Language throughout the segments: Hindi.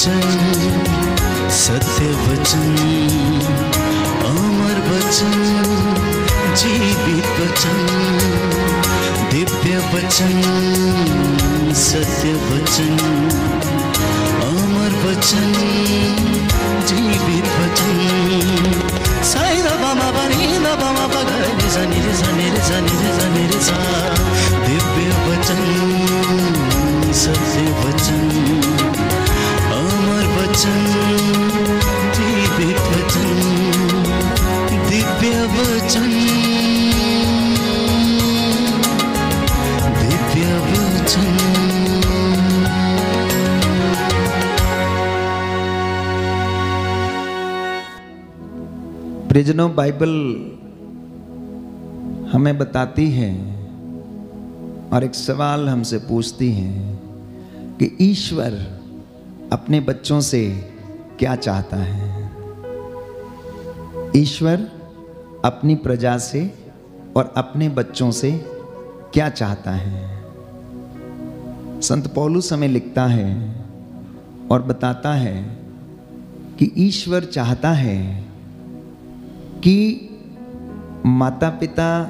वचन, सत्य वचन, अमर वचन, जीवित वचन, दिव्य वचन, सत्य वचन, अमर वचन, जीवित वचन। साई दा मा पा नी दा पा मा पा गा रे सा नी रे सा नी रे सा नी रे सा नी रे सा। दिव्य वचन, सत्य वचन, अमर वचन, जीवित वचन, दिव्य वचन, दिव्य वचन। प्रियजनों, बाइबल हमें बताती है और एक सवाल हमसे पूछती है कि ईश्वर अपने बच्चों से क्या चाहता है। ईश्वर अपनी प्रजा से और अपने बच्चों से क्या चाहता है। संत पौलुस हमें लिखता है और बताता है कि ईश्वर चाहता है कि माता पिता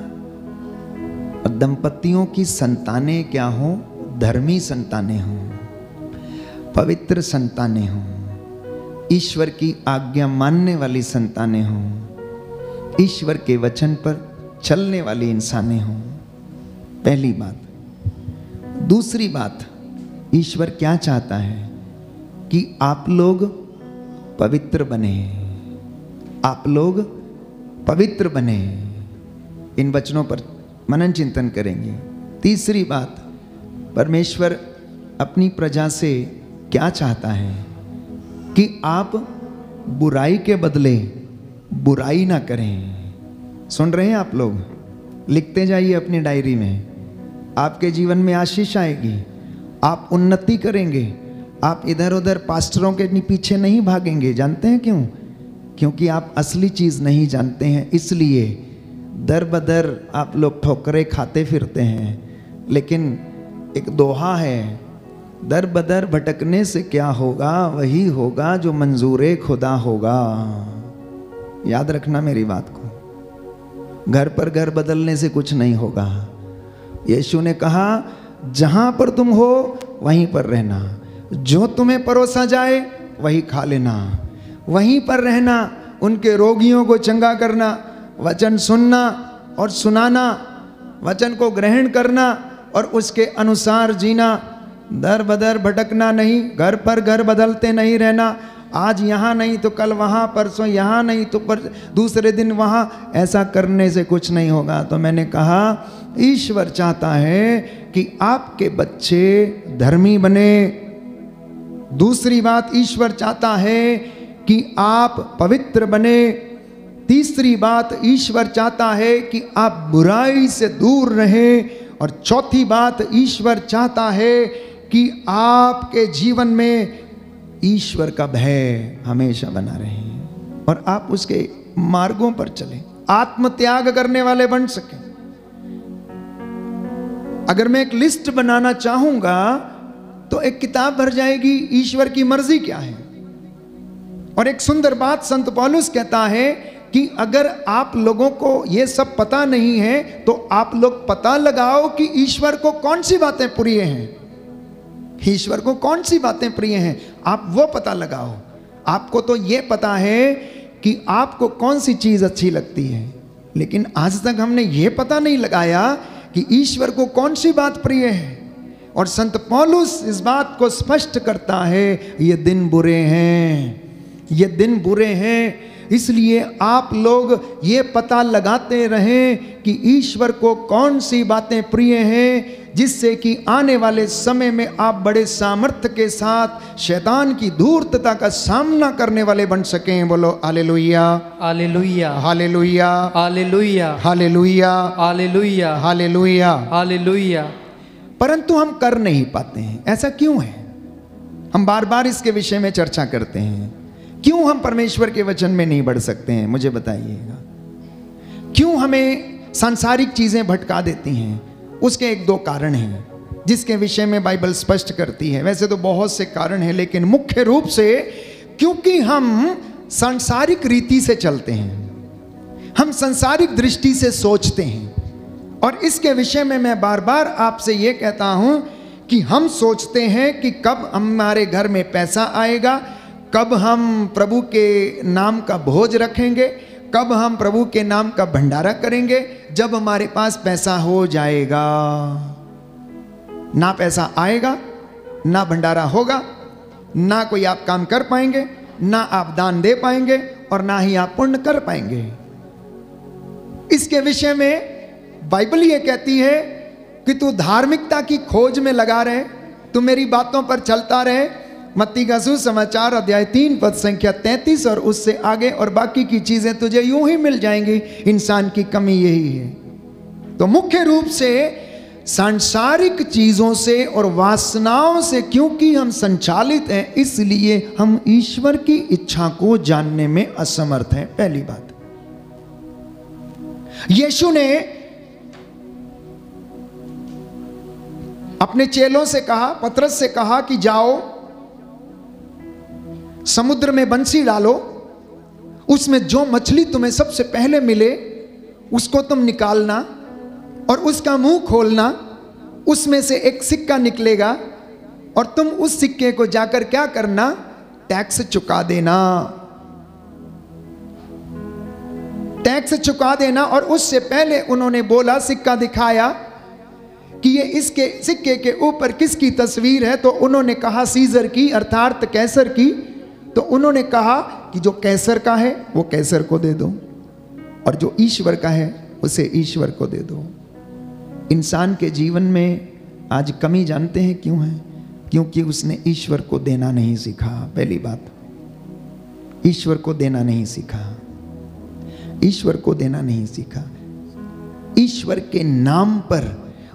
और दंपतियों की संतानें क्या हों, धर्मी संतानें हों, पवित्र संतानें हों, ईश्वर की आज्ञा मानने वाली संतानें हों, ईश्वर के वचन पर चलने वाली इंसानें हों। पहली बात। दूसरी बात, ईश्वर क्या चाहता है कि आप लोग पवित्र बने, आप लोग पवित्र बने। इन वचनों पर मनन चिंतन करेंगे। तीसरी बात, परमेश्वर अपनी प्रजा से क्या चाहता है कि आप बुराई के बदले बुराई ना करें। सुन रहे हैं आप लोग? लिखते जाइए अपनी डायरी में। आपके जीवन में आशीष आएगी, आप उन्नति करेंगे, आप इधर उधर पास्टरों के पीछे नहीं भागेंगे। जानते हैं क्यों? क्योंकि आप असली चीज़ नहीं जानते हैं, इसलिए दर बदर आप लोग ठोकरें खाते फिरते हैं। लेकिन एक दोहा है, दर बदर भटकने से क्या होगा, वही होगा जो मंजूरे खुदा होगा। याद रखना मेरी बात को। घर पर घर बदलने से कुछ नहीं होगा। यीशु ने कहा, जहां पर तुम हो वहीं पर रहना, जो तुम्हें परोसा जाए वही खा लेना, वहीं पर रहना, उनके रोगियों को चंगा करना, वचन सुनना और सुनाना, वचन को ग्रहण करना और उसके अनुसार जीना। दर बदर भटकना नहीं, घर पर घर बदलते नहीं रहना। आज यहाँ नहीं तो कल वहाँ, परसों यहाँ नहीं तो दूसरे दिन वहाँ। ऐसा करने से कुछ नहीं होगा। तो मैंने कहा, ईश्वर चाहता है कि आपके बच्चे धर्मी बने। दूसरी बात, ईश्वर चाहता है कि आप पवित्र बने। तीसरी बात, ईश्वर चाहता है कि आप बुराई से दूर रहें। और चौथी बात, ईश्वर चाहता है कि आपके जीवन में ईश्वर का भय हमेशा बना रहे और आप उसके मार्गों पर चलें, आत्मत्याग करने वाले बन सकें। अगर मैं एक लिस्ट बनाना चाहूंगा तो एक किताब भर जाएगी, ईश्वर की मर्जी क्या है। और एक सुंदर बात संत पौलुस कहता है कि अगर आप लोगों को यह सब पता नहीं है तो आप लोग पता लगाओ कि ईश्वर को कौन सी बातें प्रिय हैं। ईश्वर को कौन सी बातें प्रिय हैं, आप वो पता लगाओ। आपको तो यह पता है कि आपको कौन सी चीज अच्छी लगती है, लेकिन आज तक हमने ये पता नहीं लगाया कि ईश्वर को कौन सी बात प्रिय है। और संत पौलुस इस बात को स्पष्ट करता है, ये दिन बुरे हैं, ये दिन बुरे हैं। इसलिए आप लोग ये पता लगाते रहें कि ईश्वर को कौन सी बातें प्रिय हैं, जिससे कि आने वाले समय में आप बड़े सामर्थ्य के साथ शैतान की धूर्तता का सामना करने वाले बन सकें। बोलो hallelujah, hallelujah, hallelujah, hallelujah, hallelujah, hallelujah, hallelujah, hallelujah. परंतु हम कर नहीं पाते हैं। ऐसा क्यों है? हम बार बार इसके विषय में चर्चा करते हैं। क्यों हम परमेश्वर के वचन में नहीं बढ़ सकते हैं? मुझे बताइएगा। क्यों हमें सांसारिक चीजें भटका देती हैं? उसके एक दो कारण हैं। जिसके विषय में बाइबल स्पष्ट करती है। वैसे तो बहुत से कारण हैं, लेकिन मुख्य रूप से क्योंकि हम सांसारिक रीति से चलते हैं, हम सांसारिक दृष्टि से सोचते हैं। और इसके विषय में मैं बार बार आपसे ये कहता हूं कि हम सोचते हैं कि कब हमारे घर में पैसा आएगा, कब हम प्रभु के नाम का भोज रखेंगे, कब हम प्रभु के नाम का भंडारा करेंगे। जब हमारे पास पैसा हो जाएगा, ना पैसा आएगा, ना भंडारा होगा, ना कोई आप काम कर पाएंगे, ना आप दान दे पाएंगे, और ना ही आप पुण्य कर पाएंगे। इसके विषय में बाइबल ये कहती है कि तू धार्मिकता की खोज में लगा रहे, तू मेरी बातों पर चलता रहे। मत्ती का सुसमाचार अध्याय 3 पद संख्या 33 और उससे आगे, और बाकी की चीजें तुझे यूं ही मिल जाएंगी। इंसान की कमी यही है। तो मुख्य रूप से सांसारिक चीजों से और वासनाओं से क्योंकि हम संचालित हैं, इसलिए हम ईश्वर की इच्छा को जानने में असमर्थ हैं। पहली बात, यीशु ने अपने चेलों से कहा, पतरस से कहा कि जाओ समुद्र में बंसी डालो, उसमें जो मछली तुम्हें सबसे पहले मिले उसको तुम निकालना और उसका मुंह खोलना, उसमें से एक सिक्का निकलेगा और तुम उस सिक्के को जाकर क्या करना, टैक्स चुका देना, टैक्स चुका देना। और उससे पहले उन्होंने बोला, सिक्का दिखाया कि ये इसके सिक्के के ऊपर किसकी तस्वीर है, तो उन्होंने कहा सीजर की, अर्थात कैसर की। तो उन्होंने कहा कि जो कैसर का है वो कैसर को दे दो, और जो ईश्वर का है उसे ईश्वर को दे दो। इंसान के जीवन में आज कमी जानते हैं क्यों है? क्योंकि उसने ईश्वर को देना नहीं सीखा। पहली बात, ईश्वर को देना नहीं सीखा, ईश्वर को देना नहीं सीखा। ईश्वर के नाम पर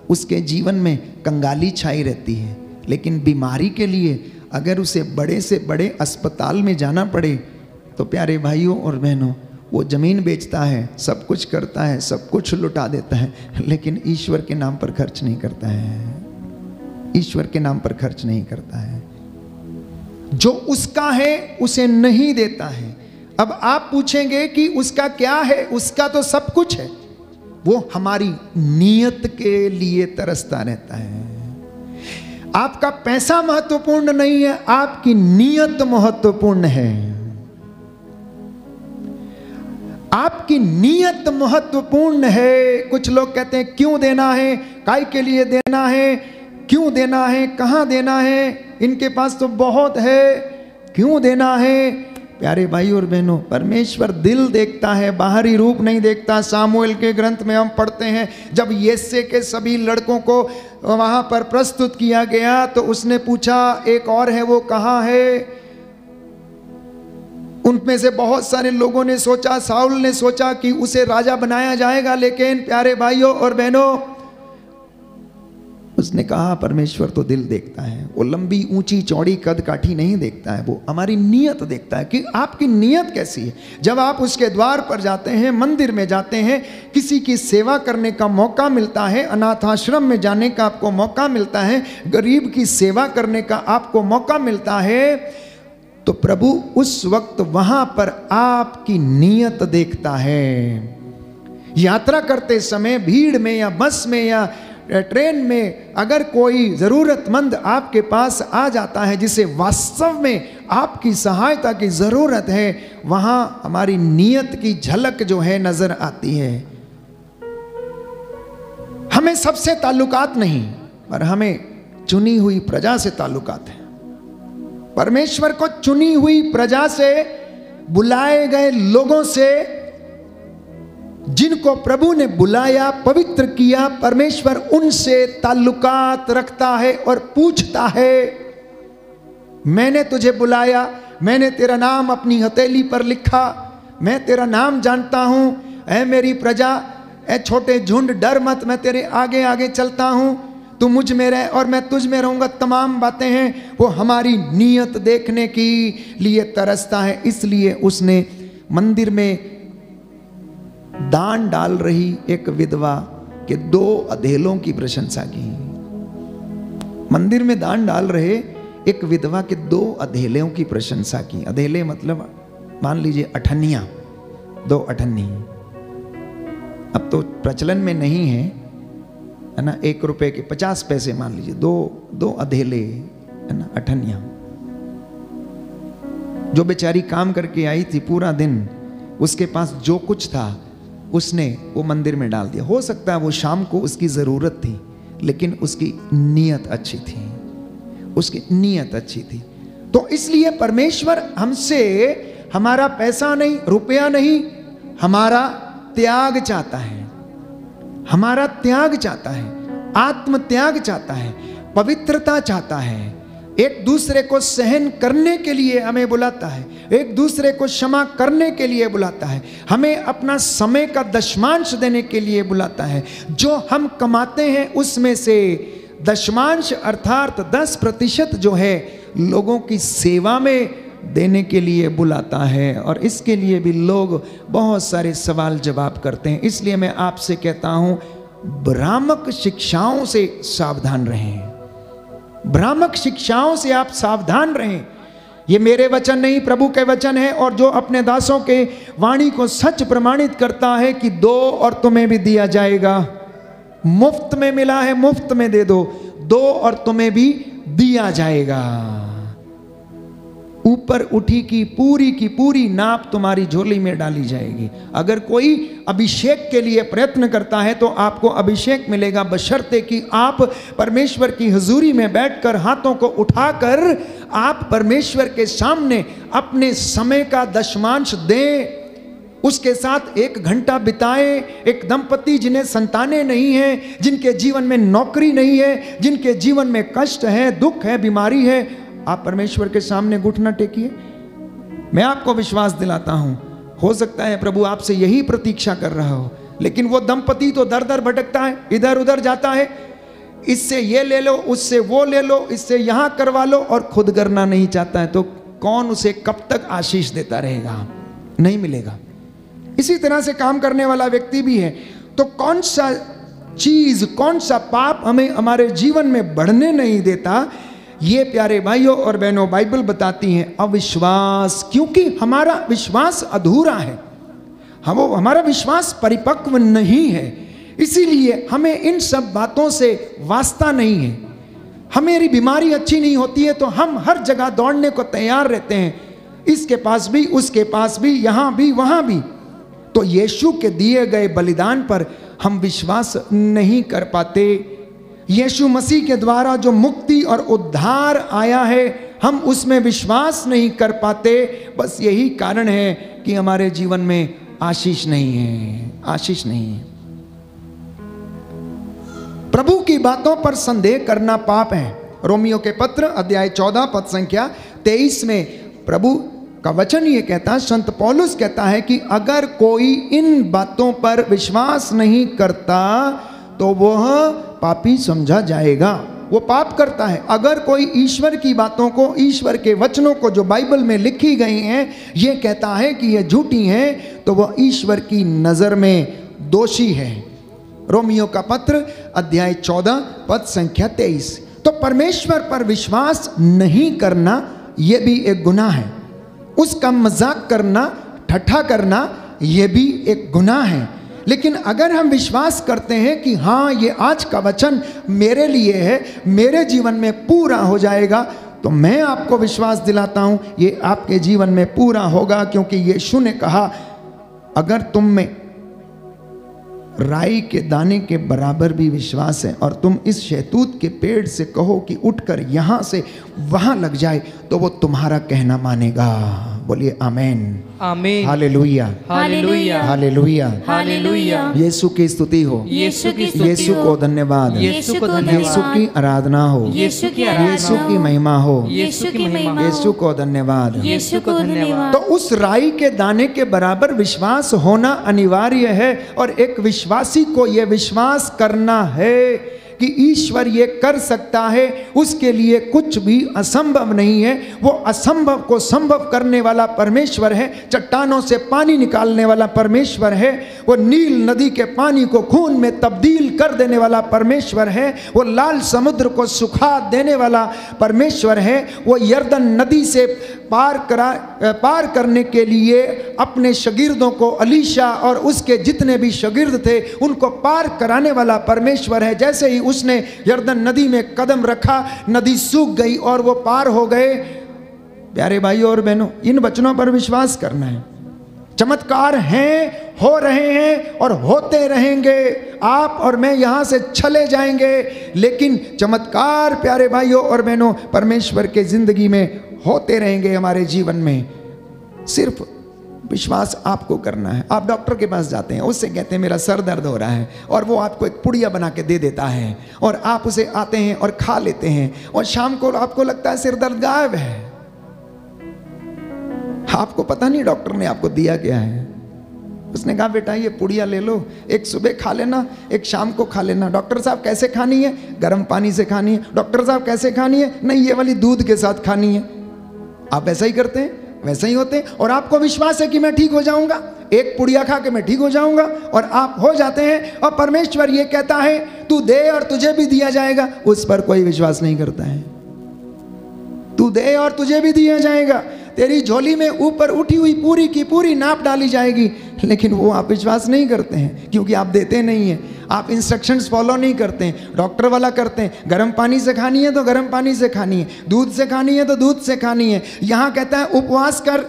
उसके जीवन में कंगाली छाई रहती है, लेकिन बीमारी के लिए अगर उसे बड़े से बड़े अस्पताल में जाना पड़े तो प्यारे भाइयों और बहनों, वो जमीन बेचता है, सब कुछ करता है, सब कुछ लुटा देता है, लेकिन ईश्वर के नाम पर खर्च नहीं करता है। ईश्वर के नाम पर खर्च नहीं करता है। जो उसका है उसे नहीं देता है। अब आप पूछेंगे कि उसका क्या है? उसका तो सब कुछ है। वो हमारी नीयत के लिए तरसता रहता है। आपका पैसा महत्वपूर्ण नहीं है, आपकी नीयत महत्वपूर्ण है। आपकी नीयत महत्वपूर्ण है। कुछ लोग कहते हैं क्यों देना है, काय के लिए देना है, क्यों देना है, कहां देना है, इनके पास तो बहुत है, क्यों देना है। प्यारे भाई और बहनों, परमेश्वर दिल देखता है, बाहरी रूप नहीं देखता। सामुएल के ग्रंथ में हम पढ़ते हैं, जब यिशै के सभी लड़कों को वहां पर प्रस्तुत किया गया तो उसने पूछा, एक और है, वो कहां है? उनमें से बहुत सारे लोगों ने सोचा, साउल ने सोचा कि उसे राजा बनाया जाएगा, लेकिन प्यारे भाइयों और बहनों, उसने कहा परमेश्वर तो दिल देखता है। वो लंबी ऊंची चौड़ी कद काठी नहीं देखता है, वो हमारी नीयत देखता है कि आपकी नीयत कैसी है। जब आप उसके द्वार पर जाते हैं, मंदिर में जाते हैं, किसी की सेवा करने का मौका मिलता है, अनाथ आश्रम में जाने का आपको मौका मिलता है, गरीब की सेवा करने का आपको मौका मिलता है, तो प्रभु उस वक्त वहां पर आपकी नीयत देखता है। यात्रा करते समय भीड़ में या बस में या ट्रेन में अगर कोई ज़रूरतमंद आपके पास आ जाता है जिसे वास्तव में आपकी सहायता की ज़रूरत है, वहाँ हमारी नीयत की झलक जो है नज़र आती है। हमें सबसे ताल्लुकात नहीं, पर हमें चुनी हुई प्रजा से ताल्लुकात है। परमेश्वर को चुनी हुई प्रजा से, बुलाए गए लोगों से, जिनको प्रभु ने बुलाया, पवित्र किया, परमेश्वर उनसे ताल्लुकात रखता है और पूछता है, मैंने तुझे बुलाया, मैंने तेरा नाम अपनी हथेली पर लिखा, मैं तेरा नाम जानता हूं, ऐ मेरी प्रजा, ऐ छोटे झुंड, डर मत, मैं तेरे आगे आगे चलता हूं, तू मुझ में रह और मैं तुझ में रहूंगा। तमाम बातें हैं, वो हमारी नीयत देखने के लिए तरसता है। इसलिए उसने मंदिर में दान डाल रही एक विधवा के 2 अधेलों की प्रशंसा की। मंदिर में दान डाल रहे एक विधवा के 2 अधेलों की प्रशंसा की। अधेले मतलब मान लीजिए अठन्नियां, 2 अठन्नी। अब तो प्रचलन में नहीं है ना, 1 रुपए के 50 पैसे मान लीजिए, 2 अधेले है ना, अठन्नियां। जो बेचारी काम करके आई थी पूरा दिन, उसके पास जो कुछ था उसने वो मंदिर में डाल दिया। हो सकता है वो शाम को उसकी जरूरत थी, लेकिन उसकी नीयत अच्छी थी, उसकी नीयत अच्छी थी। तो इसलिए परमेश्वर हमसे हमारा पैसा नहीं, रुपया नहीं, हमारा त्याग चाहता है, हमारा त्याग चाहता है, आत्म त्याग चाहता है, पवित्रता चाहता है। एक दूसरे को सहन करने के लिए हमें बुलाता है, एक दूसरे को क्षमा करने के लिए बुलाता है, हमें अपना समय का दशमांश देने के लिए बुलाता है। जो हम कमाते हैं उसमें से दशमांश अर्थात 10% जो है लोगों की सेवा में देने के लिए बुलाता है। और इसके लिए भी लोग बहुत सारे सवाल जवाब करते हैं। इसलिए मैं आपसे कहता हूं, भ्रामक शिक्षाओं से सावधान रहें, भ्रामक शिक्षाओं से आप सावधान रहें। ये मेरे वचन नहीं, प्रभु के वचन है। और जो अपने दासों के वाणी को सच प्रमाणित करता है कि 2 और तुम्हें भी दिया जाएगा, मुफ्त में मिला है मुफ्त में दे दो, 2 और तुम्हें भी दिया जाएगा। ऊपर उठी की पूरी नाप तुम्हारी झोली में डाली जाएगी। अगर कोई अभिषेक के लिए प्रयत्न करता है तो आपको अभिषेक मिलेगा, बशर्ते कि आप परमेश्वर की हुजूरी में बैठकर हाथों को उठाकर आप परमेश्वर के सामने अपने समय का दशमांश दें, उसके साथ 1 घंटा बिताए। एक दंपति जिन्हें संतानें नहीं हैं, जिनके जीवन में नौकरी नहीं है, जिनके जीवन में कष्ट है, दुख है, बीमारी है, आप परमेश्वर के सामने घुटना टेकिए। मैं आपको विश्वास दिलाता हूं, हो सकता है प्रभु आपसे यही प्रतीक्षा कर रहा हो, लेकिन वो दंपति तो दर दर भटकता है, इधर उधर जाता है, इससे ये ले लो, उससे वो ले लो, इससे यहां करवा लो, और खुद करना नहीं चाहता है। तो कौन उसे कब तक आशीष देता रहेगा? नहीं मिलेगा। इसी तरह से काम करने वाला व्यक्ति भी है। तो कौन सा चीज, कौन सा पाप हमें हमारे जीवन में बढ़ने नहीं देता? ये प्यारे भाइयों और बहनों बाइबल बताती है, अविश्वास। क्योंकि हमारा विश्वास अधूरा है, हमारा विश्वास परिपक्व नहीं है, इसीलिए हमें इन सब बातों से वास्ता नहीं है। हमारी बीमारी अच्छी नहीं होती है तो हम हर जगह दौड़ने को तैयार रहते हैं, इसके पास भी, उसके पास भी, यहां भी, वहां भी। तो यीशु के दिए गए बलिदान पर हम विश्वास नहीं कर पाते। यीशु मसीह के द्वारा जो मुक्ति और उद्धार आया है, हम उसमें विश्वास नहीं कर पाते। बस यही कारण है कि हमारे जीवन में आशीष नहीं है, आशीष नहीं है। प्रभु की बातों पर संदेह करना पाप है। रोमियो के पत्र अध्याय 14 पद संख्या 23 में प्रभु का वचन ये कहता है, संत पौलुस कहता है कि अगर कोई इन बातों पर विश्वास नहीं करता तो वह पापी समझा जाएगा। वो पाप करता है। अगर कोई ईश्वर की बातों को, ईश्वर के वचनों को जो बाइबल में लिखी गई हैं, ये कहता है कि ये झूठी हैं, तो वह ईश्वर की नज़र में दोषी है। रोमियो का पत्र अध्याय 14 पद संख्या 23। तो परमेश्वर पर विश्वास नहीं करना यह भी एक गुनाह है। उसका मजाक करना, ठट्ठा करना, यह भी एक गुनाह है। लेकिन अगर हम विश्वास करते हैं कि हाँ, ये आज का वचन मेरे लिए है, मेरे जीवन में पूरा हो जाएगा, तो मैं आपको विश्वास दिलाता हूँ ये आपके जीवन में पूरा होगा। क्योंकि यीशु ने कहा, अगर तुम में राई के दाने के बराबर भी विश्वास है और तुम इस शहतूत के पेड़ से कहो कि उठकर यहाँ से वहाँ लग जाए, तो वो तुम्हारा कहना मानेगा। बोलिए आमीन, आमीन, हालेलुया, हालेलुया, हालेलुया, हालेलुया। यीशु की स्तुति हो, यीशु की स्तुति हो, यीशु को धन्यवाद, यीशु को धन्यवाद, यीशु की आराधना हो, यीशु की आराधना, यीशु की महिमा हो, यीशु की महिमा, यीशु को धन्यवाद, यीशु को धन्यवाद। तो उस राई के दाने के बराबर विश्वास होना अनिवार्य है। और एक विश्वासी को यह विश्वास करना है कि ईश्वर ये कर सकता है, उसके लिए कुछ भी असंभव नहीं है। वो असंभव को संभव करने वाला परमेश्वर है, चट्टानों से पानी निकालने वाला परमेश्वर है, वो नील नदी के पानी को खून में तब्दील कर देने वाला परमेश्वर है, वो लाल समुद्र को सुखा देने वाला परमेश्वर है, वो यरदन नदी से पार करने के लिए अपने शागिर्दों को, अलीशा और उसके जितने भी शागिर्द थे उनको पार कराने वाला परमेश्वर है। जैसे ही उसने यरदन नदी में कदम रखा, नदी सूख गई और वो पार हो गए। प्यारे भाइयों और बहनों, इन वचनों पर विश्वास करना है। चमत्कार हैं, हो रहे हैं और होते रहेंगे। आप और मैं यहाँ से चले जाएंगे, लेकिन चमत्कार प्यारे भाइयों और बहनों परमेश्वर के जिंदगी में होते रहेंगे हमारे जीवन में। सिर्फ विश्वास आपको करना है। आप डॉक्टर के पास जाते हैं, उससे कहते हैं मेरा सर दर्द हो रहा है, और वो आपको एक पुड़िया बना के दे देता है और आप उसे आते हैं और खा लेते हैं, और शाम को आपको लगता है सिर दर्द गायब है। आपको पता नहीं डॉक्टर ने आपको दिया क्या है। उसने कहा बेटा ये पुड़िया ले लो, एक सुबह खा लेना, एक शाम को खा लेना। डॉक्टर साहब कैसे खानी है? गर्म पानी से खानी है। डॉक्टर साहब कैसे खानी है? नहीं, ये वाली दूध के साथ खानी है। आप ऐसा ही करते हैं, वैसा ही होते हैं, और आपको विश्वास है कि मैं ठीक हो जाऊंगा, एक पुड़िया खा के मैं ठीक हो जाऊंगा, और आप हो जाते हैं। और परमेश्वर ये कहता है तू दे और तुझे भी दिया जाएगा। उस पर कोई विश्वास नहीं करता है। तू दे और तुझे भी दिया जाएगा। तेरी झोली में ऊपर उठी हुई पूरी की पूरी नाप डाली जाएगी, लेकिन वो आप विश्वास नहीं करते हैं, क्योंकि आप देते नहीं हैं। आप इंस्ट्रक्शंस फॉलो नहीं करते हैं, डॉक्टर वाला करते हैं। गर्म पानी से खानी है तो गर्म पानी से खानी है, दूध से खानी है तो दूध से खानी है। यहाँ कहता है उपवास कर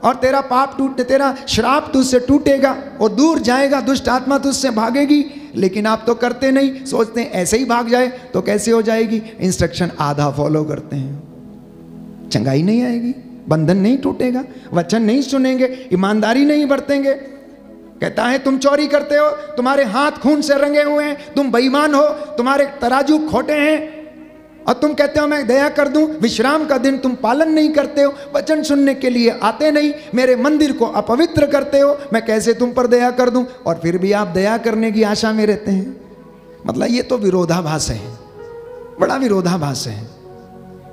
और तेरा पाप तेरा श्राप तुझसे टूटेगा और दूर जाएगा, दुष्ट आत्मा तुझसे भागेगी। लेकिन आप तो करते नहीं, सोचते हैं ऐसे ही भाग जाए तो कैसे हो जाएगी। इंस्ट्रक्शन आधा फॉलो करते हैं, चंगाई नहीं आएगी, बंधन नहीं टूटेगा, वचन नहीं सुनेंगे, ईमानदारी नहीं बरतेंगे। कहता है तुम चोरी करते हो, तुम्हारे हाथ खून से रंगे हुए हैं, तुम बेईमान हो, तुम्हारे तराजू खोटे हैं, और तुम कहते हो मैं दया कर दूं। विश्राम का दिन तुम पालन नहीं करते हो, वचन सुनने के लिए आते नहीं, मेरे मंदिर को अपवित्र करते हो, मैं कैसे तुम पर दया कर दूं। और फिर भी आप दया करने की आशा में रहते हैं। मतलब ये तो विरोधाभास है, बड़ा विरोधाभास है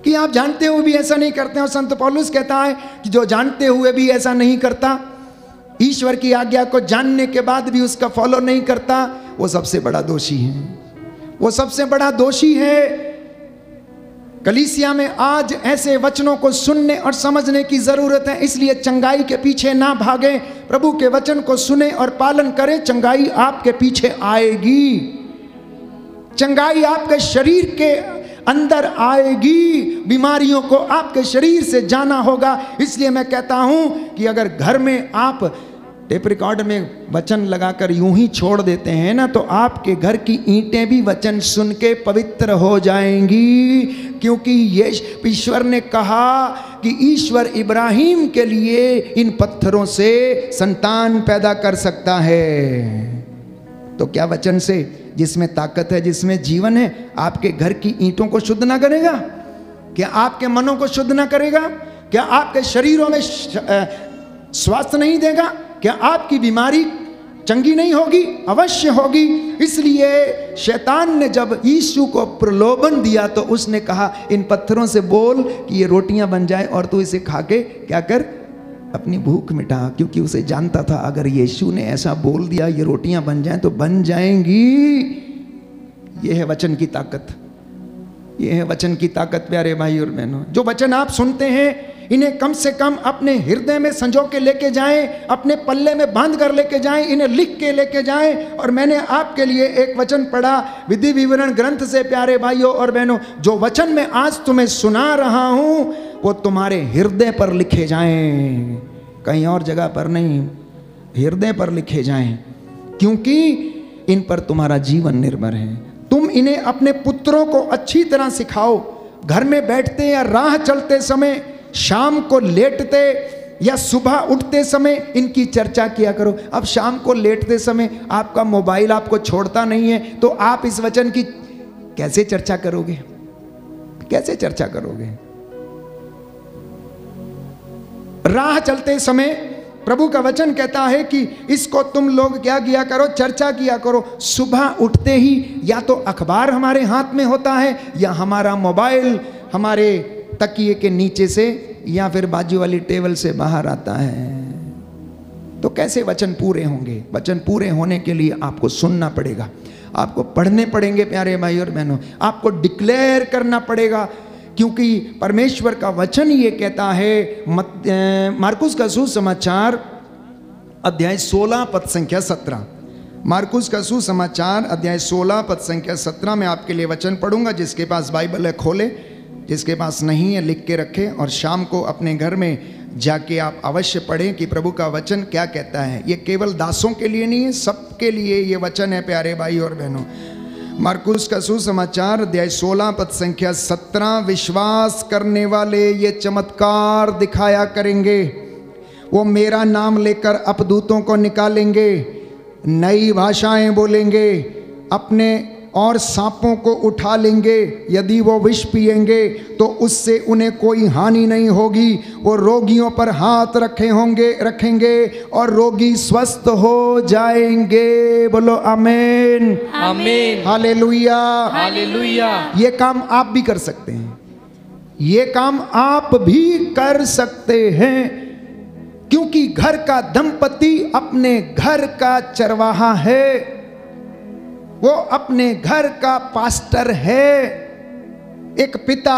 कि आप जानते हुए भी ऐसा नहीं करते। और संत पौलुस कहता है कि जो जानते हुए भी ऐसा नहीं करता, ईश्वर की आज्ञा को जानने के बाद भी उसका फॉलो नहीं करता, वो सबसे बड़ा दोषी है। वो सबसे बड़ा दोषी है। कलीसिया में आज ऐसे वचनों को सुनने और समझने की जरूरत है। इसलिए चंगाई के पीछे ना भागें, प्रभु के वचन को सुने और पालन करें। चंगाई आपके पीछे आएगी, चंगाई आपके शरीर के अंदर आएगी। बीमारियों को आपके शरीर से जाना होगा। इसलिए मैं कहता हूं कि अगर घर में आप टेप रिकॉर्ड में वचन लगाकर यूं ही छोड़ देते हैं ना, तो आपके घर की ईंटें भी वचन सुन के पवित्र हो जाएंगी। क्योंकि ये ईश्वर ने कहा कि ईश्वर इब्राहिम के लिए इन पत्थरों से संतान पैदा कर सकता है। तो क्या वचन से, जिसमें ताकत है, जिसमें जीवन है, आपके घर की ईंटों को शुद्ध ना करेगा? क्या आपके मनों को शुद्ध ना करेगा? क्या आपके शरीरों में स्वास्थ्य नहीं देगा? क्या आपकी बीमारी चंगी नहीं होगी? अवश्य होगी। इसलिए शैतान ने जब यीशु को प्रलोभन दिया तो उसने कहा इन पत्थरों से बोल कि ये रोटियां बन जाए, और तू इसे खा के क्या कर, अपनी भूख मिटा। क्योंकि उसे जानता था अगर यीशु ने ऐसा बोल दिया ये रोटियां बन जाएं तो बन जाएंगी। ये है वचन की ताकत, ये है वचन की ताकत। प्यारे भाई और बहनों, जो वचन आप सुनते हैं इन्हें कम से कम अपने हृदय में संजो के लेके जाएं, अपने पल्ले में बांध कर लेके जाएं, इन्हें लिख के लेके जाएं। और मैंने आपके लिए एक वचन पढ़ा विधि विवरण ग्रंथ से। प्यारे भाइयों और बहनों, जो वचन मैं आज तुम्हें सुना रहा हूं वो तुम्हारे हृदय पर लिखे जाएं, कहीं और जगह पर नहीं, हृदय पर लिखे जाएं, क्योंकि इन पर तुम्हारा जीवन निर्भर है। तुम इन्हें अपने पुत्रों को अच्छी तरह सिखाओ। घर में बैठते या राह चलते समय, शाम को लेटते या सुबह उठते समय इनकी चर्चा किया करो। अब शाम को लेटते समय आपका मोबाइल आपको छोड़ता नहीं है, तो आप इस वचन की कैसे चर्चा करोगे? कैसे चर्चा करोगे? राह चलते समय प्रभु का वचन कहता है कि इसको तुम लोग क्या किया करो, चर्चा किया करो। सुबह उठते ही या तो अखबार हमारे हाथ में होता है या हमारा मोबाइल हमारे तकिए के नीचे से या फिर बाजू वाली टेबल से बाहर आता है। तो कैसे वचन पूरे होंगे? वचन पूरे होने के लिए आपको सुनना पड़ेगा, आपको पढ़ने पड़ेंगे प्यारे भाई और बहनों, आपको डिक्लेयर करना पड़ेगा, क्योंकि परमेश्वर का वचन ये कहता है। मार्कुस का सुसमाचार अध्याय 16 पद संख्या 17। मार्कुस का सुसमाचार अध्याय 16 पद संख्या 17 में आपके लिए वचन पढ़ूंगा। जिसके पास बाइबल है खोले, जिसके पास नहीं है लिख के रखे, और शाम को अपने घर में जाके आप अवश्य पढ़ें कि प्रभु का वचन क्या कहता है। ये केवल दासों के लिए नहीं है, सबके लिए ये वचन है प्यारे भाई और बहनों। मार्कुस का सुसमाचार अध्याय 16 पद संख्या 17। विश्वास करने वाले ये चमत्कार दिखाया करेंगे, वो मेरा नाम लेकर अपदूतों को निकालेंगे, नई भाषाएं बोलेंगे, अपने और सांपों को उठा लेंगे, यदि वो विष पिएंगे तो उससे उन्हें कोई हानि नहीं होगी, वो रोगियों पर हाथ रखेंगे और रोगी स्वस्थ हो जाएंगे। बोलो आमीन, आमीन, हालेलुया, हालेलुया। ये काम आप भी कर सकते हैं, ये काम आप भी कर सकते हैं, क्योंकि घर का दंपति अपने घर का चरवाहा है, वो अपने घर का पास्टर है। एक पिता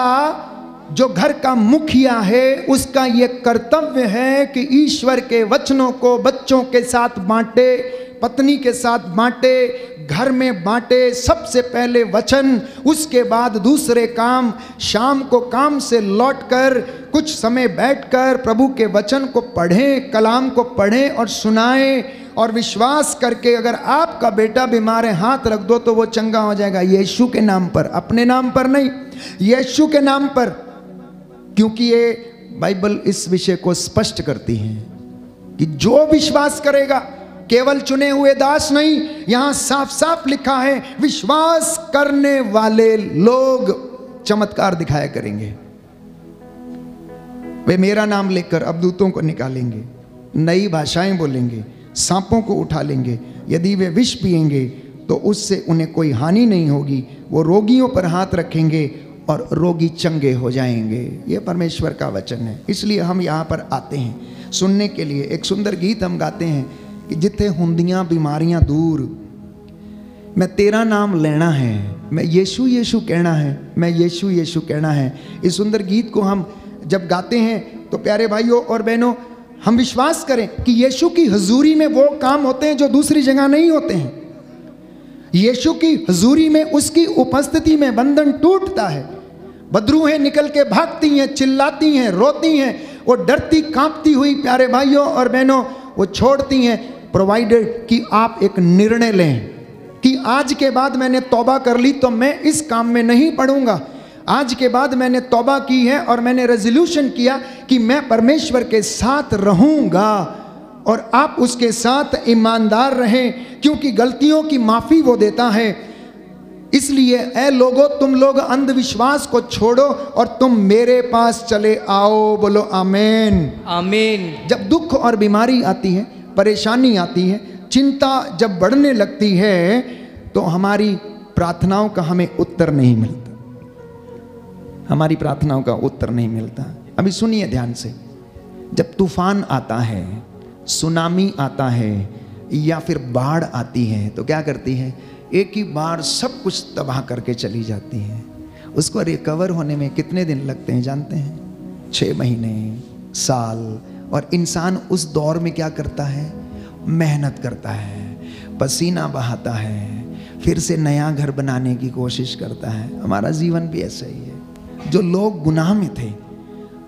जो घर का मुखिया है, उसका ये कर्तव्य है कि ईश्वर के वचनों को बच्चों के साथ बांटे, पत्नी के साथ बांटे, घर में बांटे। सबसे पहले वचन, उसके बाद दूसरे काम। शाम को काम से लौटकर कुछ समय बैठकर प्रभु के वचन को पढ़ें, कलाम को पढ़ें और सुनाएं, और विश्वास करके अगर आपका बेटा बीमार है हाथ रख दो तो वो चंगा हो जाएगा। यीशु के नाम पर, अपने नाम पर नहीं, यीशु के नाम पर, क्योंकि ये बाइबल इस विषय को स्पष्ट करती है कि जो विश्वास करेगा, केवल चुने हुए दास नहीं, यहां साफ साफ लिखा है विश्वास करने वाले लोग चमत्कार दिखाया करेंगे। वे मेरा नाम लेकर अबदूतों को निकालेंगे, नई भाषाएं बोलेंगे, सांपों को उठा लेंगे, यदि वे विष पिएंगे तो उससे उन्हें कोई हानि नहीं होगी, वो रोगियों पर हाथ रखेंगे और रोगी चंगे हो जाएंगे। ये परमेश्वर का वचन है। इसलिए हम यहाँ पर आते हैं सुनने के लिए। एक सुंदर गीत हम गाते हैं कि जिथे हुंदियां बीमारियां दूर, मैं तेरा नाम लेना है, मैं यीशु यीशु कहना है, मैं यीशु यीशु कहना है। इस सुंदर गीत को हम जब गाते हैं तो प्यारे भाइयों और बहनों, हम विश्वास करें कि यीशु की हजूरी में वो काम होते हैं जो दूसरी जगह नहीं होते हैं। यीशु की हजूरी में, उसकी उपस्थिति में बंधन टूटता है। बदरूहें निकल के भागती हैं, चिल्लाती हैं, रोती हैं, वो डरती कांपती हुई प्यारे भाइयों और बहनों वो छोड़ती हैं, प्रोवाइडेड कि आप एक निर्णय लें कि आज के बाद मैंने तौबा कर ली तो मैं इस काम में नहीं पड़ूंगा। आज के बाद मैंने तौबा की है और मैंने रेजोल्यूशन किया कि मैं परमेश्वर के साथ रहूंगा, और आप उसके साथ ईमानदार रहें, क्योंकि गलतियों की माफ़ी वो देता है। इसलिए ऐ लोगों, तुम लोग अंधविश्वास को छोड़ो और तुम मेरे पास चले आओ। बोलो आमीन, आमीन। जब दुख और बीमारी आती है, परेशानी आती है, चिंता जब बढ़ने लगती है, तो हमारी प्रार्थनाओं का हमें उत्तर नहीं मिलता, हमारी प्रार्थनाओं का उत्तर नहीं मिलता। अभी सुनिए ध्यान से, जब तूफान आता है, सुनामी आता है या फिर बाढ़ आती है तो क्या करती है? एक ही बार सब कुछ तबाह करके चली जाती है। उसको रिकवर होने में कितने दिन लगते हैं जानते हैं? 6 महीने, साल। और इंसान उस दौर में क्या करता है? मेहनत करता है, पसीना बहाता है, फिर से नया घर बनाने की कोशिश करता है। हमारा जीवन भी ऐसा ही है। जो लोग गुनाह में थे,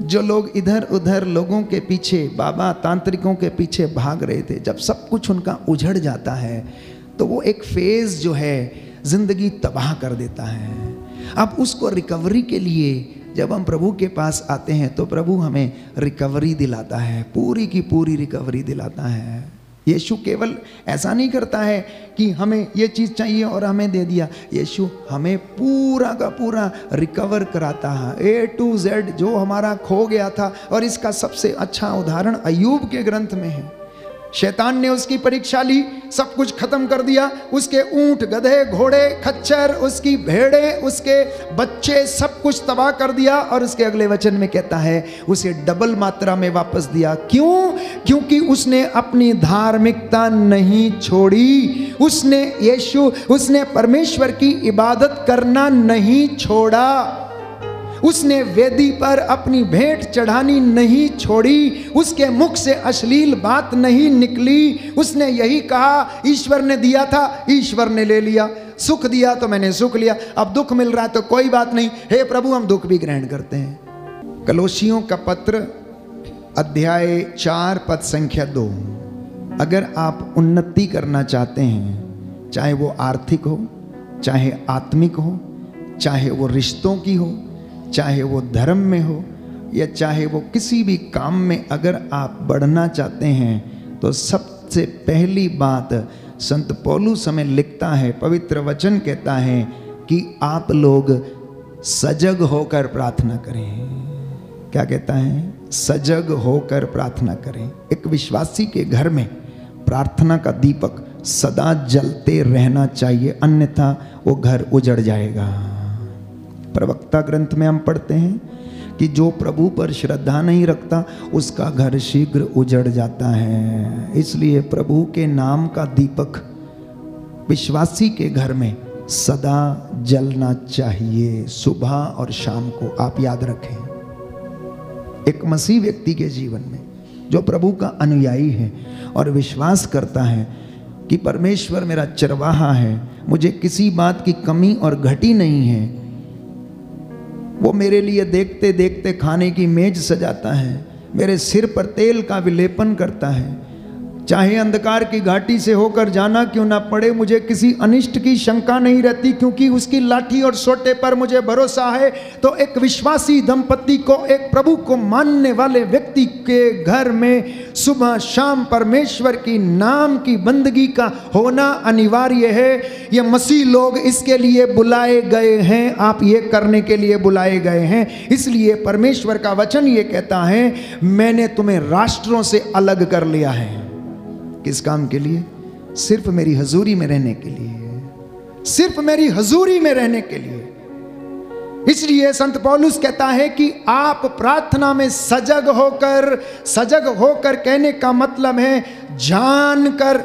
जो लोग इधर उधर लोगों के पीछे, बाबा तांत्रिकों के पीछे भाग रहे थे, जब सब कुछ उनका उजड़ जाता है तो वो एक फेज जो है जिंदगी तबाह कर देता है। अब उसको रिकवरी के लिए जब हम प्रभु के पास आते हैं तो प्रभु हमें रिकवरी दिलाता है, पूरी की पूरी रिकवरी दिलाता है। यीशु केवल ऐसा नहीं करता है कि हमें ये चीज़ चाहिए और हमें दे दिया। यीशु हमें पूरा का पूरा रिकवर कराता है, A to Z, जो हमारा खो गया था। और इसका सबसे अच्छा उदाहरण अय्यूब के ग्रंथ में है। शैतान ने उसकी परीक्षा ली, सब कुछ खत्म कर दिया, उसके ऊंट, गधे, घोड़े, खच्चर, उसकी भेड़े, उसके बच्चे, सब कुछ तबाह कर दिया। और उसके अगले वचन में कहता है उसे डबल मात्रा में वापस दिया। क्यों? क्योंकि उसने अपनी धार्मिकता नहीं छोड़ी, उसने परमेश्वर की इबादत करना नहीं छोड़ा, उसने वेदी पर अपनी भेंट चढ़ानी नहीं छोड़ी, उसके मुख से अश्लील बात नहीं निकली। उसने यही कहा, ईश्वर ने दिया था, ईश्वर ने ले लिया, सुख दिया तो मैंने सुख लिया, अब दुख मिल रहा है तो कोई बात नहीं, हे प्रभु हम दुख भी ग्रहण करते हैं। कलोसियों का पत्र अध्याय 4 पद संख्या 2। अगर आप उन्नति करना चाहते हैं, चाहे वो आर्थिक हो, चाहे आत्मिक हो, चाहे वो रिश्तों की हो, चाहे वो धर्म में हो, या चाहे वो किसी भी काम में अगर आप बढ़ना चाहते हैं, तो सबसे पहली बात संत पौलुस हमें लिखता है, पवित्र वचन कहता है कि आप लोग सजग होकर प्रार्थना करें। क्या कहता है? सजग होकर प्रार्थना करें। एक विश्वासी के घर में प्रार्थना का दीपक सदा जलते रहना चाहिए, अन्यथा वो घर उजड़ जाएगा। प्रवक्ता ग्रंथ में हम पढ़ते हैं कि जो प्रभु पर श्रद्धा नहीं रखता उसका घर शीघ्र उजड़ जाता है। इसलिए प्रभु के नाम का दीपक विश्वासी के घर में सदा जलना चाहिए, सुबह और शाम को। आप याद रखें, एक मसीह व्यक्ति के जीवन में जो प्रभु का अनुयायी है और विश्वास करता है कि परमेश्वर मेरा चरवाहा है, मुझे किसी बात की कमी और घटी नहीं है, वो मेरे लिए देखते देखते खाने की मेज सजाता है, मेरे सिर पर तेल का विलेपन करता है, चाहे अंधकार की घाटी से होकर जाना क्यों ना पड़े, मुझे किसी अनिष्ट की शंका नहीं रहती, क्योंकि उसकी लाठी और सोटे पर मुझे भरोसा है। तो एक विश्वासी दंपति को, एक प्रभु को मानने वाले व्यक्ति के घर में सुबह शाम परमेश्वर की नाम की बंदगी का होना अनिवार्य है। ये मसीह लोग इसके लिए बुलाए गए हैं, आप ये करने के लिए बुलाए गए हैं। इसलिए परमेश्वर का वचन ये कहता है, मैंने तुम्हें राष्ट्रों से अलग कर लिया है। किस काम के लिए? सिर्फ मेरी हजूरी में रहने के लिए, सिर्फ मेरी हजूरी में रहने के लिए। इसलिए संत पौलुस कहता है कि आप प्रार्थना में सजग होकर कहने का मतलब है जानकर,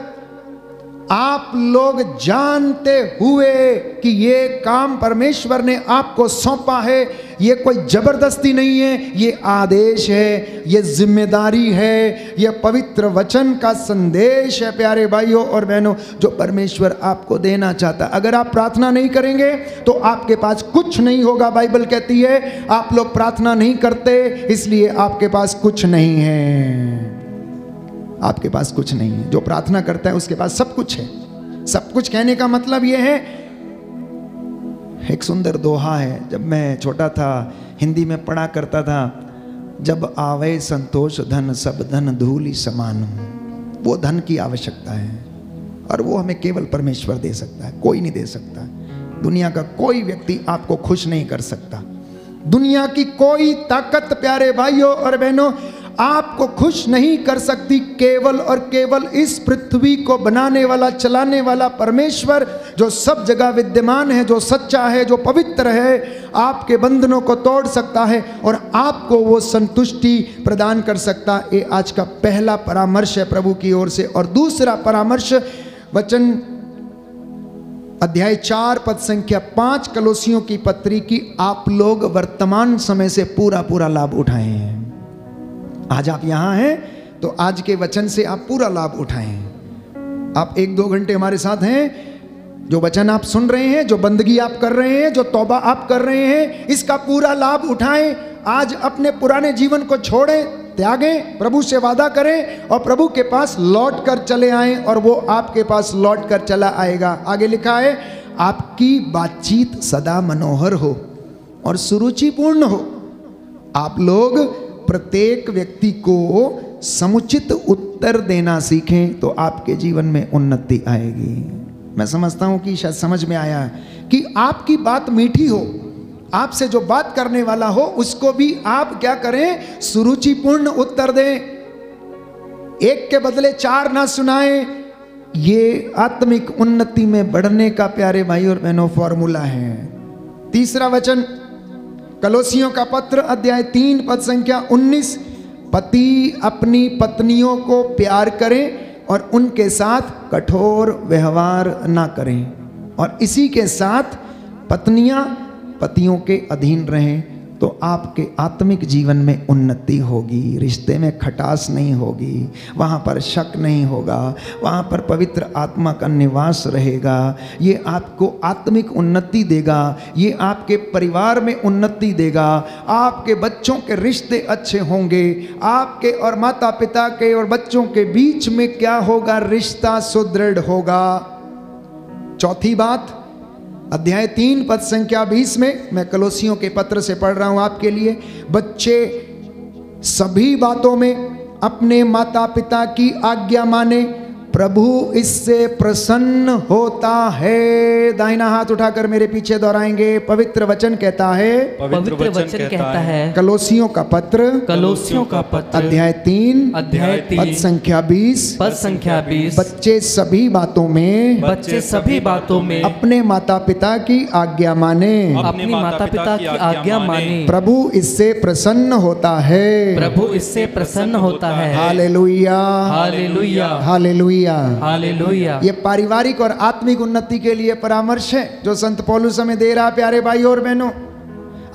आप लोग जानते हुए कि ये काम परमेश्वर ने आपको सौंपा है, ये कोई जबरदस्ती नहीं है, ये आदेश है, ये जिम्मेदारी है, ये पवित्र वचन का संदेश है प्यारे भाइयों और बहनों, जो परमेश्वर आपको देना चाहता। अगर आप प्रार्थना नहीं करेंगे तो आपके पास कुछ नहीं होगा। बाइबल कहती है आप लोग प्रार्थना नहीं करते इसलिए आपके पास कुछ नहीं है। आपके पास कुछ नहीं है। जो प्रार्थना करता है उसके पास सब कुछ है। सब कुछ कहने का मतलब यह है, एक सुंदर दोहा है, जब मैं छोटा था हिंदी में पढ़ा करता था, जब आवे संतोष धन सब धन धूलि समान। वो धन की आवश्यकता है और वो हमें केवल परमेश्वर दे सकता है, कोई नहीं दे सकता। दुनिया का कोई व्यक्ति आपको खुश नहीं कर सकता। दुनिया की कोई ताकत प्यारे भाइयों और बहनों आपको खुश नहीं कर सकती। केवल और केवल इस पृथ्वी को बनाने वाला, चलाने वाला परमेश्वर, जो सब जगह विद्यमान है, जो सच्चा है, जो पवित्र है, आपके बंधनों को तोड़ सकता है और आपको वो संतुष्टि प्रदान कर सकता है। ये आज का पहला परामर्श है प्रभु की ओर से। और दूसरा परामर्श वचन अध्याय 4 पद संख्या 5 कलोसियों की पत्री की, आप लोग वर्तमान समय से पूरा पूरा लाभ उठाए हैं। आज आप यहां हैं तो आज के वचन से आप पूरा लाभ उठाएं। आप 1-2 घंटे हमारे साथ हैं, जो वचन आप सुन रहे हैं, जो बंदगी आप कर रहे हैं, जो तौबा आप कर रहे हैं, इसका पूरा लाभ उठाएं। आज अपने पुराने जीवन को छोड़ें, त्यागें, प्रभु से वादा करें और प्रभु के पास लौट कर चले आएं और वो आपके पास लौट कर चला आएगा। आगे लिखा है, आपकी बातचीत सदा मनोहर हो और सुरुचिपूर्ण हो। आप लोग प्रत्येक व्यक्ति को समुचित उत्तर देना सीखें तो आपके जीवन में उन्नति आएगी। मैं समझता हूं कि शायद समझ में आया है कि आपकी बात मीठी हो, आपसे जो बात करने वाला हो उसको भी आप क्या करें, सुरुचिपूर्ण उत्तर दें, एक के बदले चार ना सुनाएं। ये आत्मिक उन्नति में बढ़ने का प्यारे भाई और बहनों फॉर्मूला है। तीसरा वचन कलोसियों का पत्र अध्याय 3 पद संख्या 19, पति अपनी पत्नियों को प्यार करें और उनके साथ कठोर व्यवहार ना करें, और इसी के साथ पत्नियां पतियों के अधीन रहें, तो आपके आत्मिक जीवन में उन्नति होगी। रिश्ते में खटास नहीं होगी, वहाँ पर शक नहीं होगा, वहाँ पर पवित्र आत्मा का निवास रहेगा। ये आपको आत्मिक उन्नति देगा, ये आपके परिवार में उन्नति देगा, आपके बच्चों के रिश्ते अच्छे होंगे, आपके और माता पिता के और बच्चों के बीच में क्या होगा, रिश्ता सुदृढ़ होगा। चौथी बात अध्याय 3 पद संख्या 20 में, मैं कलोसियों के पत्र से पढ़ रहा हूं आपके लिए, बच्चे सभी बातों में अपने माता पिता की आज्ञा माने, प्रभु इससे प्रसन्न होता है। दाहिना हाथ उठाकर मेरे पीछे दोहराएंगे, पवित्र वचन कहता है, पवित्र वचन कहता है, कलोसियों का पत्र अध्याय 3 पद संख्या 20, बच्चे सभी बातों में अपने माता पिता की आज्ञा माने, प्रभु इससे प्रसन्न होता है। Hallelujah, hallelujah, hallelujah, hallelujah. ये पारिवारिक और आत्मिक उन्नति के लिए परामर्श है जो संत पौलुस हमें दे रहा है। प्यारे भाई और बहनों,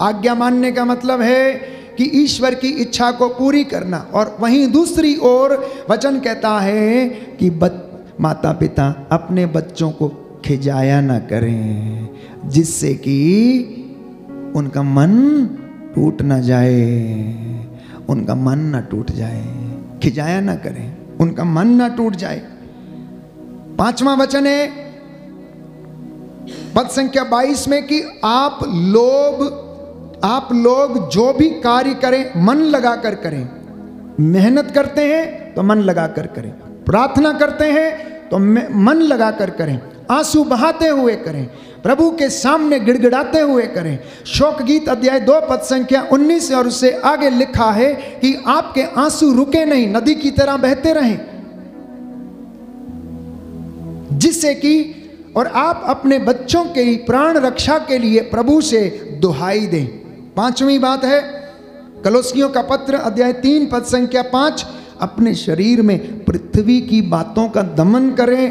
आज्ञा मानने का मतलब है कि ईश्वर की इच्छा को पूरी करना, और वहीं दूसरी ओर वचन कहता है कि माता पिता अपने बच्चों को खिजाया ना करें, जिससे कि उनका मन टूट ना जाए, उनका मन ना टूट जाए। खिजाया ना करें, उनका मन ना टूट जाए। पांचवा वचन है पद संख्या 22 में कि आप लोग जो भी कार्य करें मन लगाकर करें। मेहनत करते हैं तो मन लगाकर करें, प्रार्थना करते हैं तो मन लगाकर करें, आंसू बहाते हुए करें, प्रभु के सामने गिड़गिड़ाते हुए करें। शोक गीत अध्याय 2 पद संख्या 19 और उससे आगे लिखा है कि आपके आंसू रुके नहीं, नदी की तरह बहते रहें, जिससे कि और आप अपने बच्चों के प्राण रक्षा के लिए प्रभु से दुहाई दें। पांचवी बात है कलोसियों का पत्र अध्याय 3 पद संख्या 5, अपने शरीर में पृथ्वी की बातों का दमन करें,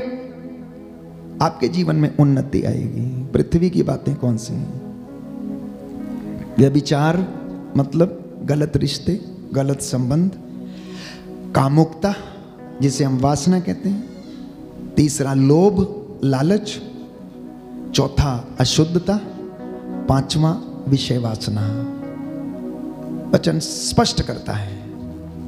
आपके जीवन में उन्नति आएगी। पृथ्वी की बातें कौन सी हैं? व्यभिचार मतलब गलत रिश्ते, गलत संबंध, कामुकता जिसे हम वासना कहते हैं, तीसरा लोभ लालच, चौथा अशुद्धता, पांचवा विषय वासना। वचन स्पष्ट करता है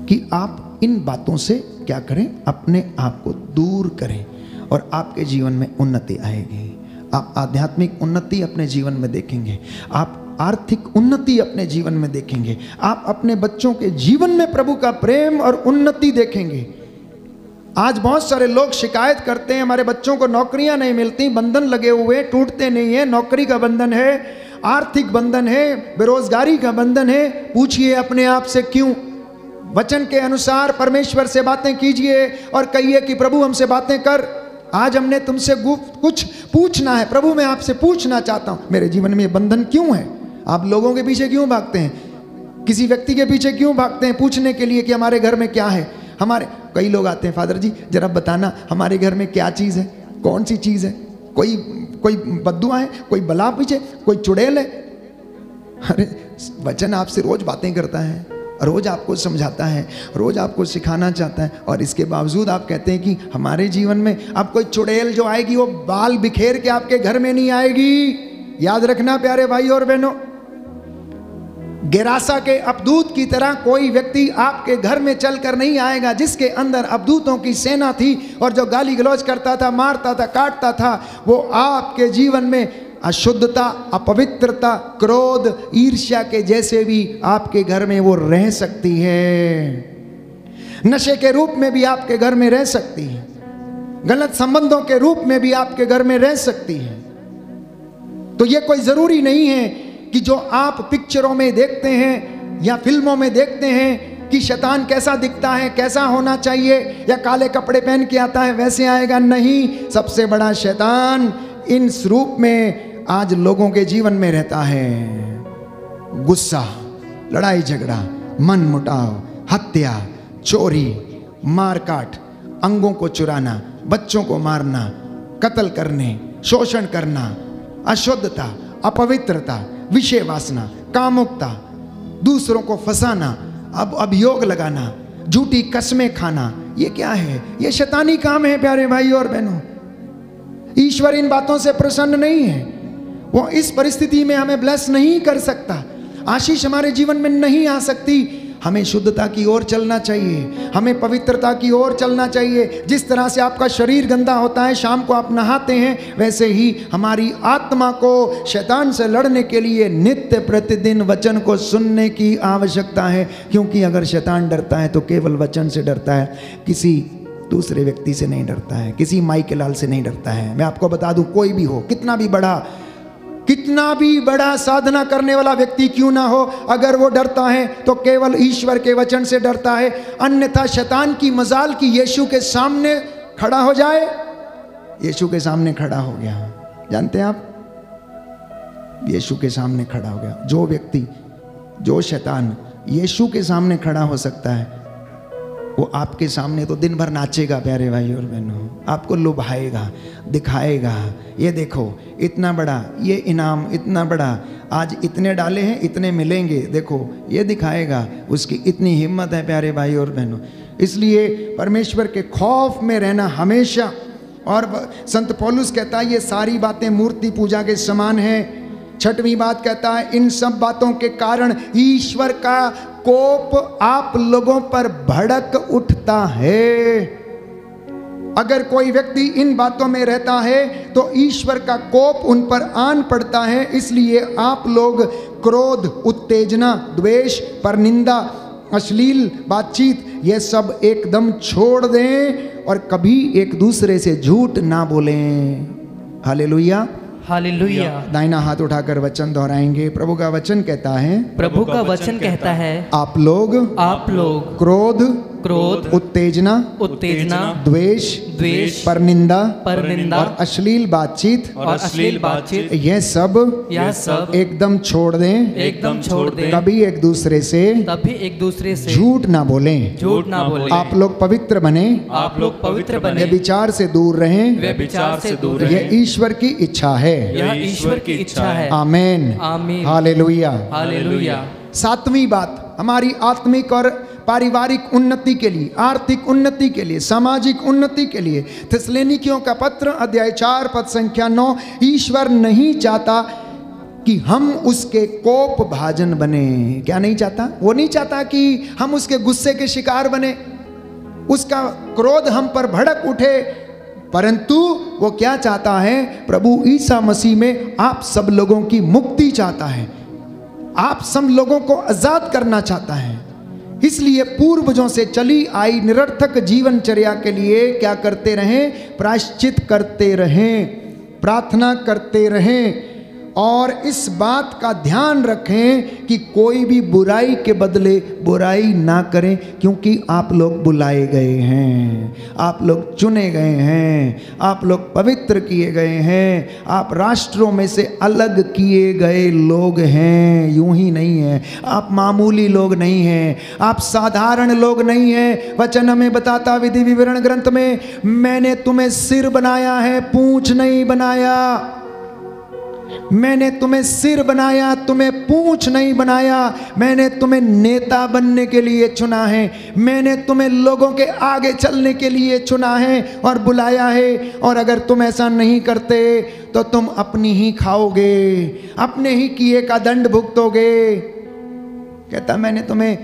कि आप इन बातों से क्या करें, अपने आप को दूर करें और आपके जीवन में उन्नति आएगी। आप आध्यात्मिक उन्नति अपने जीवन में देखेंगे, आप आर्थिक उन्नति अपने जीवन में देखेंगे, आप अपने बच्चों के जीवन में प्रभु का प्रेम और उन्नति देखेंगे। आज बहुत सारे लोग शिकायत करते हैं हमारे बच्चों को नौकरियां नहीं मिलती, बंधन लगे हुए, टूटते नहीं है। नौकरी का बंधन है, आर्थिक बंधन है, बेरोजगारी का बंधन है। पूछिए अपने आप से क्यों? वचन के अनुसार परमेश्वर से बातें कीजिए और कहिए कि प्रभु हमसे बातें कर, आज हमने तुमसे कुछ पूछना है। प्रभु मैं आपसे पूछना चाहता हूं, मेरे जीवन में बंधन क्यों है? आप लोगों के पीछे क्यों भागते हैं? किसी व्यक्ति के पीछे क्यों भागते हैं पूछने के लिए कि हमारे घर में क्या है? कई लोग आते हैं, फादर जी जरा बताना हमारे घर में क्या चीज़ है, कौन सी चीज़ है? कोई बद्दुआ है, कोई बला पीछे, कोई चुड़ैल है। अरे वचन आपसे रोज बातें करता है, रोज आपको समझाता है, रोज आपको सिखाना चाहता है, और इसके बावजूद आप कहते हैं कि हमारे जीवन में अब कोई चुड़ैल जो आएगी वो बाल बिखेर के आपके घर में नहीं आएगी। याद रखना प्यारे भाई और बहनों, गेरासा के अबदूत की तरह कोई व्यक्ति आपके घर में चलकर नहीं आएगा जिसके अंदर अबदूतों की सेना थी और जो गाली गलौज करता था, मारता था, काटता था। वो आपके जीवन में अशुद्धता, अपवित्रता, क्रोध, ईर्ष्या के जैसे भी आपके घर में वो रह सकती है। नशे के रूप में भी आपके घर में रह सकती है, गलत संबंधों के रूप में भी आपके घर में रह सकती है। तो ये कोई जरूरी नहीं है कि जो आप पिक्चरों में देखते हैं या फिल्मों में देखते हैं कि शैतान कैसा दिखता है, कैसा होना चाहिए, या काले कपड़े पहन के आता है वैसे आएगा। नहीं, सबसे बड़ा शैतान इन रूप में आज लोगों के जीवन में रहता है। गुस्सा, लड़ाई झगड़ा, मन मुटाव, हत्या, चोरी, मारकाट, अंगों को चुराना, बच्चों को मारना, कत्ल करने, शोषण करना, अशुद्धता, अपवित्रता, विषय वासना, कामुकता, दूसरों को फंसाना, अब अभियोग लगाना, झूठी कस्में खाना, ये क्या है? ये शैतानी काम है प्यारे भाई और बहनों। ईश्वर इन बातों से प्रसन्न नहीं है। वो इस परिस्थिति में हमें ब्लेस नहीं कर सकता, आशीष हमारे जीवन में नहीं आ सकती। हमें शुद्धता की ओर चलना चाहिए, हमें पवित्रता की ओर चलना चाहिए। जिस तरह से आपका शरीर गंदा होता है, शाम को आप नहाते हैं, वैसे ही हमारी आत्मा को शैतान से लड़ने के लिए नित्य प्रतिदिन वचन को सुनने की आवश्यकता है। क्योंकि अगर शैतान डरता है तो केवल वचन से डरता है, किसी दूसरे व्यक्ति से नहीं डरता है, किसी माई के लाल से नहीं डरता है। मैं आपको बता दूं, कोई भी हो, कितना भी बड़ा साधना करने वाला व्यक्ति क्यों ना हो, अगर वो डरता है तो केवल ईश्वर के वचन से डरता है। अन्यथा शैतान की मजाल की यीशु के सामने खड़ा हो जाए। यीशु के सामने खड़ा हो गया, जानते हैं आप, यीशु के सामने खड़ा हो गया। जो व्यक्ति, जो शैतान यीशु के सामने खड़ा हो सकता है, वो आपके सामने तो दिन भर नाचेगा प्यारे भाई और बहनों, आपको लुभाएगा, दिखाएगा, ये देखो इतना बड़ा, ये इनाम इतना बड़ा, आज इतने डाले हैं इतने मिलेंगे, देखो ये दिखाएगा। उसकी इतनी हिम्मत है प्यारे भाई और बहनों। इसलिए परमेश्वर के खौफ में रहना हमेशा। और संत पौलुस कहता है ये सारी बातें मूर्ति पूजा के समान हैं। छठवीं बात कहता है, इन सब बातों के कारण ईश्वर का कोप आप लोगों पर भड़क उठता है। अगर कोई व्यक्ति इन बातों में रहता है तो ईश्वर का कोप उन पर आन पड़ता है। इसलिए आप लोग क्रोध, उत्तेजना, द्वेष, परनिंदा, अश्लील बातचीत, ये सब एकदम छोड़ दें और कभी एक दूसरे से झूठ ना बोलें। Hallelujah, hallelujah. दाहिना हाथ उठाकर वचन दोहराएंगे। प्रभु का वचन कहता है, प्रभु का वचन कहता है, आप लोग क्रोध, उत्तेजना, द्वेष, परनिंदा और अश्लील बातचीत यह सब एकदम छोड़ दें। कभी एक दूसरे से झूठ ना बोलें। आप लोग पवित्र बने, व्यभिचार से दूर रहें। यह ईश्वर की इच्छा है। आमीन, हालेलुया। सातवीं बात, हमारी आत्मिक और पारिवारिक उन्नति के लिए, आर्थिक उन्नति के लिए, सामाजिक उन्नति के लिए, थिस्सलुनीकियों का पत्र अध्याय 4 पद संख्या 9, ईश्वर नहीं चाहता कि हम उसके कोप भाजन बने। क्या नहीं चाहता? वो नहीं चाहता कि हम उसके गुस्से के शिकार बने, उसका क्रोध हम पर भड़क उठे, परंतु वो क्या चाहता है? प्रभु ईसा मसीह में आप सब लोगों की मुक्ति चाहता है, आप सब लोगों को आजाद करना चाहता है। इसलिए पूर्वजों से चली आई निरर्थक जीवनचर्या के लिए क्या करते रहें? प्रायश्चित करते रहें, प्रार्थना करते रहें और इस बात का ध्यान रखें कि कोई भी बुराई के बदले बुराई ना करें, क्योंकि आप लोग बुलाए गए हैं, आप लोग चुने गए हैं, आप लोग पवित्र किए गए हैं, आप राष्ट्रों में से अलग किए गए लोग हैं। यूं ही नहीं है, आप मामूली लोग नहीं हैं, आप साधारण लोग नहीं हैं। वचन हमें बताता विधि विवरण ग्रंथ में, मैंने तुम्हें सिर बनाया है, पूंछ नहीं बनाया। मैंने तुम्हें सिर बनाया, तुम्हें पूंछ नहीं बनाया। मैंने तुम्हें नेता बनने के लिए चुना है, मैंने तुम्हें लोगों के आगे चलने के लिए चुना है और बुलाया है। और अगर तुम ऐसा नहीं करते तो तुम अपनी ही खाओगे, अपने ही किए का दंड भुगतोगे। कहता मैंने तुम्हें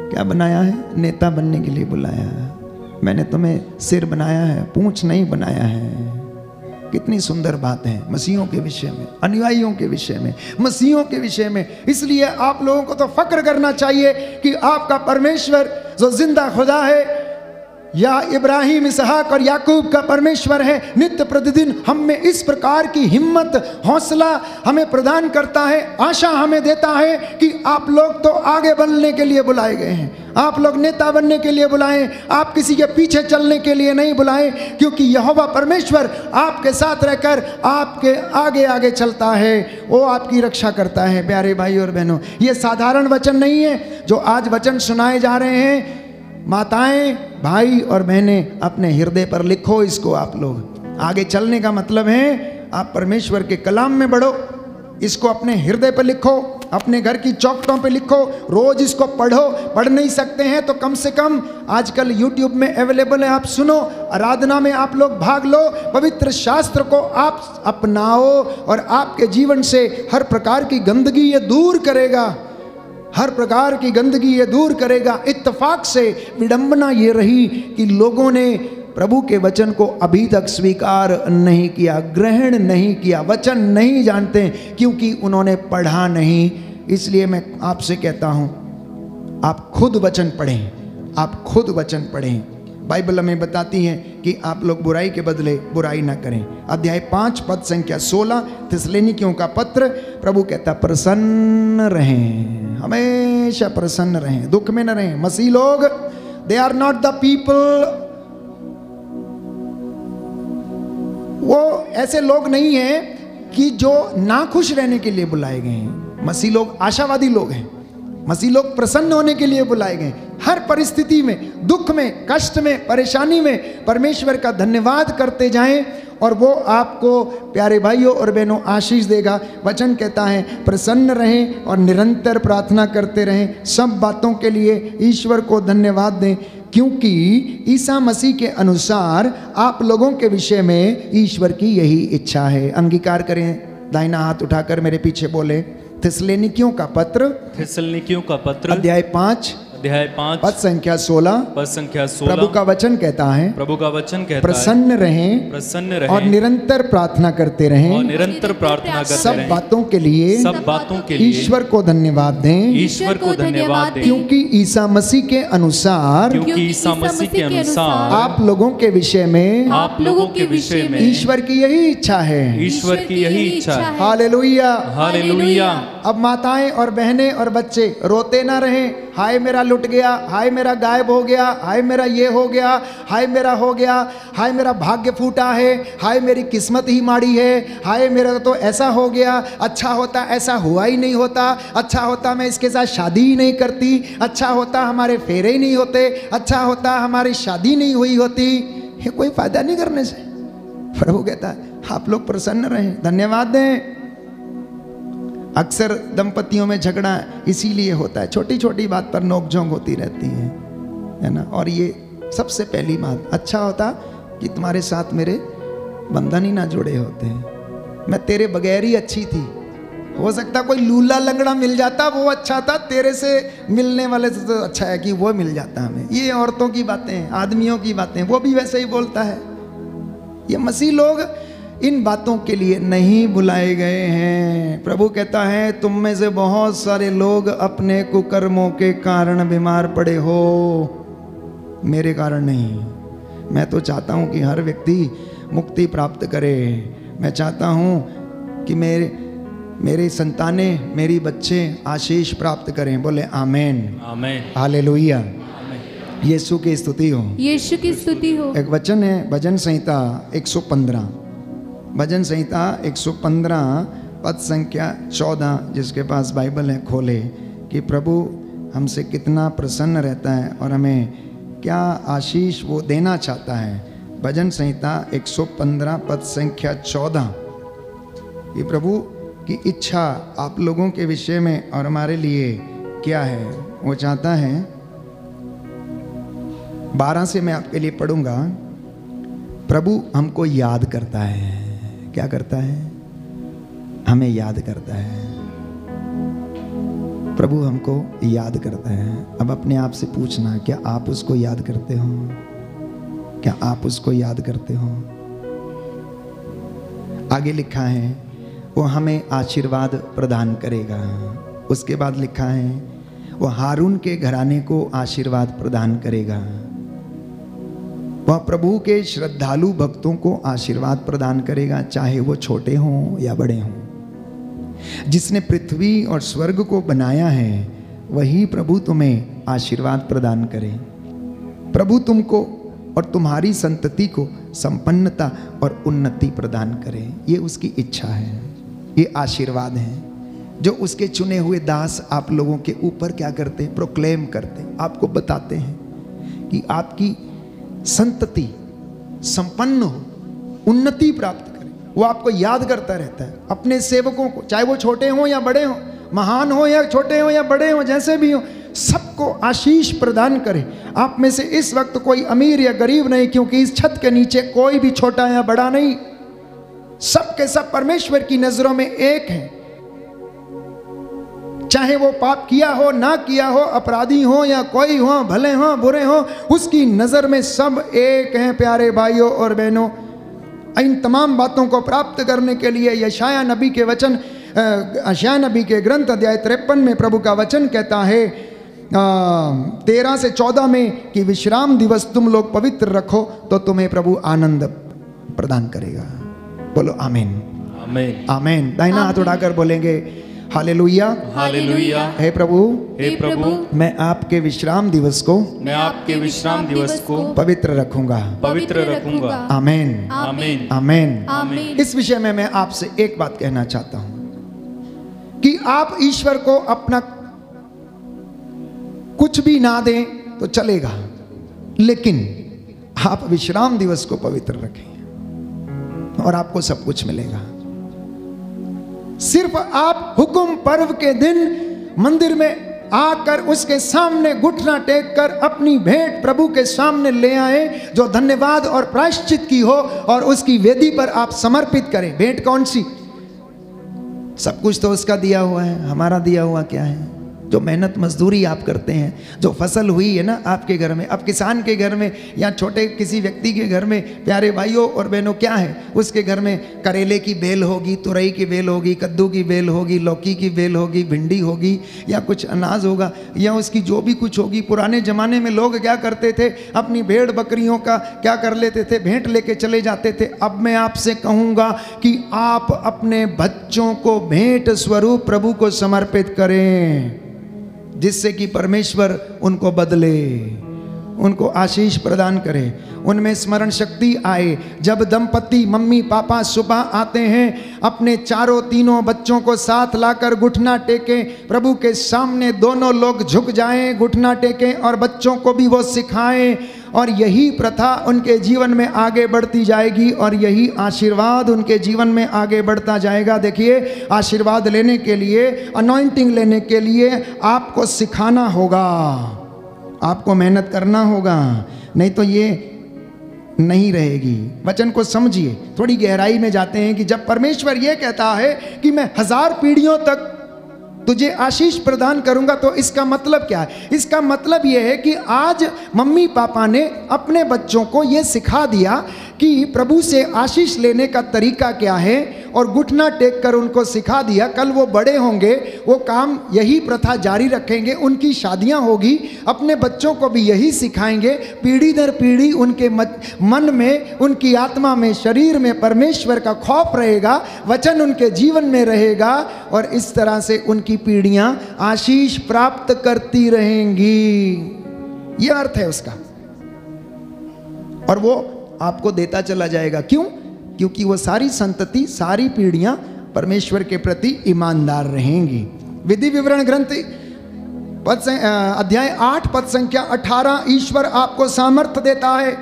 क्या बनाया है? नेता बनने के लिए बुलाया। मैंने तुम्हें सिर बनाया है, पूंछ नहीं बनाया है। कितनी सुंदर बात है मसीहों के विषय में, अनुयायियों के विषय में, मसीहों के विषय में। इसलिए आप लोगों को तो फक्र करना चाहिए कि आपका परमेश्वर जो जिंदा खुदा है, या इब्राहिम, इसहाक और याकूब का परमेश्वर है, नित्य प्रतिदिन हम में इस प्रकार की हिम्मत, हौसला हमें प्रदान करता है, आशा हमें देता है कि आप लोग तो आगे बढ़ने के लिए बुलाए गए हैं, आप लोग नेता बनने के लिए बुलाएं, आप किसी के पीछे चलने के लिए नहीं बुलाएं, क्योंकि यहोवा परमेश्वर आपके साथ रहकर आपके आगे आगे चलता है, वो आपकी रक्षा करता है। प्यारे भाई और बहनों, ये साधारण वचन नहीं है जो आज वचन सुनाए जा रहे हैं। माताएं, भाई और बहनें, अपने हृदय पर लिखो इसको। आप लोग आगे चलने का मतलब है आप परमेश्वर के कलाम में बढ़ो, इसको अपने हृदय पर लिखो, अपने घर की चौखटों पे लिखो, रोज इसको पढ़ो। पढ़ नहीं सकते हैं तो कम से कम आजकल YouTube में अवेलेबल है, आप सुनो, आराधना में आप लोग भाग लो, पवित्र शास्त्र को आप अपनाओ और आपके जीवन से हर प्रकार की गंदगी ये दूर करेगा, हर प्रकार की गंदगी ये दूर करेगा। इत्तेफाक से विडंबना ये रही कि लोगों ने प्रभु के वचन को अभी तक स्वीकार नहीं किया, ग्रहण नहीं किया, वचन नहीं जानते क्योंकि उन्होंने पढ़ा नहीं। इसलिए मैं आपसे कहता हूं, आप खुद वचन पढ़ें, आप खुद वचन पढ़ें। बाइबल हमें बताती है कि आप लोग बुराई के बदले बुराई ना करें। अध्याय 5 पद संख्या 16 थिस्सलुनीकियों का पत्र, प्रभु कहता प्रसन्न रहें, हमेशा प्रसन्न रहें, दुख में न रहें। मसीह लोग, they are not the people, वो ऐसे लोग नहीं हैं कि जो नाखुश रहने के लिए बुलाए गए हैं। मसीह लोग आशावादी लोग हैं, मसीह लोग प्रसन्न होने के लिए बुलाए गए। हर परिस्थिति में, दुख में, कष्ट में, परेशानी में परमेश्वर का धन्यवाद करते जाएं और वो आपको प्यारे भाइयों और बहनों आशीष देगा। वचन कहता है प्रसन्न रहें और निरंतर प्रार्थना करते रहें, सब बातों के लिए ईश्वर को धन्यवाद दें, क्योंकि ईसा मसीह के अनुसार आप लोगों के विषय में ईश्वर की यही इच्छा है। अंगीकार करें, दाहिना हाथ उठाकर मेरे पीछे बोले, थिस्सलुनीकियों का पत्र, थिस्सलुनीकियों का पत्र, अध्याय 5 पद संख्या 16, प्रभु का वचन कहता है, प्रभु का वचन कहता है प्रसन्न रहें और निरंतर प्रार्थना करते रहें, और निरंतर प्रार्थना करते सब रहें, बातों के लिए, सब बातों के लिए ईश्वर को धन्यवाद दें, ईश्वर को धन्यवाद दें, क्योंकि ईसा मसीह के अनुसार, क्योंकि ईसा मसीह के अनुसार आप लोगों के विषय में, आप लोगों के विषय में ईश्वर की यही इच्छा है, ईश्वर की यही इच्छा है। Hallelujah, hallelujah. अब माताएं और बहनें और बच्चे रोते ना रहें, हाय मेरा लुट गया, हाय मेरा गायब हो गया, हाय मेरा ये हो गया, हाय मेरा हो गया, हाय मेरा भाग्य फूटा है, हाय मेरी किस्मत ही माड़ी है, हाय मेरा तो ऐसा हो गया, अच्छा होता ऐसा हुआ ही नहीं होता, अच्छा होता मैं इसके साथ शादी ही नहीं करती, अच्छा होता हमारे फेरे ही नहीं होते, अच्छा होता हमारी शादी नहीं हुई होती। ये कोई फायदा नहीं करने से। प्रभु कहता है आप लोग प्रसन्न रहें, धन्यवाद दें। अक्सर दंपतियों में झगड़ा इसीलिए होता है, छोटी छोटी बात पर नोकझोंक होती रहती है ना। और ये सबसे पहली बात, अच्छा होता कि तुम्हारे साथ मेरे बंधन ही ना जुड़े होते, मैं तेरे बगैर ही अच्छी थी। हो सकता कोई लूला लंगड़ा मिल जाता, वो अच्छा था, तेरे से मिलने वाले से तो अच्छा है कि वो मिल जाता हमें। ये औरतों की बातें, आदमियों की बातें, वो भी वैसे ही बोलता है। ये मसीह लोग इन बातों के लिए नहीं बुलाए गए हैं। प्रभु कहता है तुम में से बहुत सारे लोग अपने कुकर्मों के कारण बीमार पड़े हो, मेरे कारण नहीं। मैं तो चाहता हूं कि हर व्यक्ति मुक्ति प्राप्त करे। मैं चाहता हूं कि मेरे संतानें, मेरी बच्चे आशीष प्राप्त करें। बोले आमेन, आमेन, हालेलुया, यीशु की स्तुति हो, यीशु की स्तुति हो। एक वचन है भजन संहिता 115, भजन संहिता 115 पद संख्या 14, जिसके पास बाइबल है खोले, कि प्रभु हमसे कितना प्रसन्न रहता है और हमें क्या आशीष वो देना चाहता है। भजन संहिता 115 पद संख्या 14, ये प्रभु की इच्छा आप लोगों के विषय में और हमारे लिए क्या है। वो चाहता है, 12 से मैं आपके लिए पढ़ूंगा। प्रभु हमको याद करता है। क्या करता है? हमें याद करता है। प्रभु हमको याद करता है। अब अपने आप से पूछना, क्या आप उसको याद करते हो? क्या आप उसको याद करते हो? आगे लिखा है वो हमें आशीर्वाद प्रदान करेगा। उसके बाद लिखा है वो हारून के घराने को आशीर्वाद प्रदान करेगा। वह प्रभु के श्रद्धालु भक्तों को आशीर्वाद प्रदान करेगा, चाहे वो छोटे हों या बड़े हों। जिसने पृथ्वी और स्वर्ग को बनाया है वही प्रभु तुम्हें आशीर्वाद प्रदान करे। प्रभु तुमको और तुम्हारी संतति को संपन्नता और उन्नति प्रदान करे। ये उसकी इच्छा है, ये आशीर्वाद है जो उसके चुने हुए दास आप लोगों के ऊपर क्या करते हैं, प्रोक्लेम करते हैं, आपको बताते हैं कि आपकी संतति संपन्न हो, उन्नति प्राप्त करे। वो आपको याद करता रहता है अपने सेवकों को, चाहे वो छोटे हों या बड़े हों, महान हो या छोटे हो या बड़े हो, जैसे भी हो, सबको आशीष प्रदान करे। आप में से इस वक्त कोई अमीर या गरीब नहीं, क्योंकि इस छत के नीचे कोई भी छोटा या बड़ा नहीं, सब के सब परमेश्वर की नजरों में एक हैं। चाहे वो पाप किया हो ना किया हो, अपराधी हो या कोई हो, भले हो बुरे हो, उसकी नजर में सब एक हैं। प्यारे भाइयों और बहनों, इन तमाम बातों को प्राप्त करने के लिए यशाया नबी के वचन, यशाया नबी के ग्रंथ अध्याय 53 में प्रभु का वचन कहता है 13 से 14 में कि विश्राम दिवस तुम लोग पवित्र रखो तो तुम्हें प्रभु आनंद प्रदान करेगा। बोलो आमीन, आमीन, आमीन। दाहिना हाथ उठाकर बोलेंगे हालेलुया, हालेलुया। हे प्रभु, हे प्रभु, मैं आपके विश्राम दिवस को, मैं आपके विश्राम दिवस को पवित्र रखूंगा, पवित्र रखूंगा। आमीन, आमीन, आमीन, आमीन। इस विषय में मैं आपसे एक बात कहना चाहता हूं कि आप ईश्वर को अपना कुछ भी ना दें तो चलेगा, लेकिन आप विश्राम दिवस को पवित्र रखें और आपको सब कुछ मिलेगा। सिर्फ आप हुक्म पर्व के दिन मंदिर में आकर उसके सामने घुटना टेक कर अपनी भेंट प्रभु के सामने ले आए, जो धन्यवाद और प्रायश्चित की हो, और उसकी वेदी पर आप समर्पित करें। भेंट कौन सी? सब कुछ तो उसका दिया हुआ है, हमारा दिया हुआ क्या है? जो मेहनत मजदूरी आप करते हैं, जो फसल हुई है ना आपके घर में, अब किसान के घर में या छोटे किसी व्यक्ति के घर में, प्यारे भाइयों और बहनों, क्या है? उसके घर में करेले की बेल होगी, तुरई की बेल होगी, कद्दू की बेल होगी, लौकी की बेल होगी, भिंडी होगी, या कुछ अनाज होगा, या उसकी जो भी कुछ होगी। पुराने ज़माने में लोग क्या करते थे, अपनी भेड़ बकरियों का क्या कर लेते थे, भेंट लेके चले जाते थे। अब मैं आपसे कहूँगा कि आप अपने बच्चों को भेंट स्वरूप प्रभु को समर्पित करें, जिससे कि परमेश्वर उनको बदले, उनको आशीष प्रदान करे, उनमें स्मरण शक्ति आए। जब दंपति मम्मी पापा सुबह आते हैं, अपने चारों तीनों बच्चों को साथ लाकर घुटना टेकें, प्रभु के सामने दोनों लोग झुक जाएं, घुटना टेकें, और बच्चों को भी वो सिखाएं, और यही प्रथा उनके जीवन में आगे बढ़ती जाएगी, और यही आशीर्वाद उनके जीवन में आगे बढ़ता जाएगा। देखिए, आशीर्वाद लेने के लिए, अनॉइंटिंग लेने के लिए आपको सिखाना होगा, आपको मेहनत करना होगा, नहीं तो ये नहीं रहेगी। वचन को समझिए, थोड़ी गहराई में जाते हैं कि जब परमेश्वर ये कहता है कि मैं 1000 पीढ़ियों तक तुझे आशीष प्रदान करूंगा, तो इसका मतलब क्या है? इसका मतलब यह है कि आज मम्मी पापा ने अपने बच्चों को यह सिखा दिया कि प्रभु से आशीष लेने का तरीका क्या है, और घुटना टेक कर उनको सिखा दिया। कल वो बड़े होंगे, वो काम यही प्रथा जारी रखेंगे, उनकी शादियां होगी, अपने बच्चों को भी यही सिखाएंगे। पीढ़ी दर पीढ़ी उनके मन में, उनकी आत्मा में, शरीर में परमेश्वर का खौफ रहेगा, वचन उनके जीवन में रहेगा, और इस तरह से उनकी पीढ़ियां आशीष प्राप्त करती रहेंगी। यह अर्थ है उसका, और वो आपको देता चला जाएगा। क्यों? क्योंकि वो सारी संतति, सारी पीढ़ियां परमेश्वर के प्रति ईमानदार रहेंगी। विधि विवरण ग्रंथ अध्याय 8 पद संख्या 18, ईश्वर आपको सामर्थ्य देता है।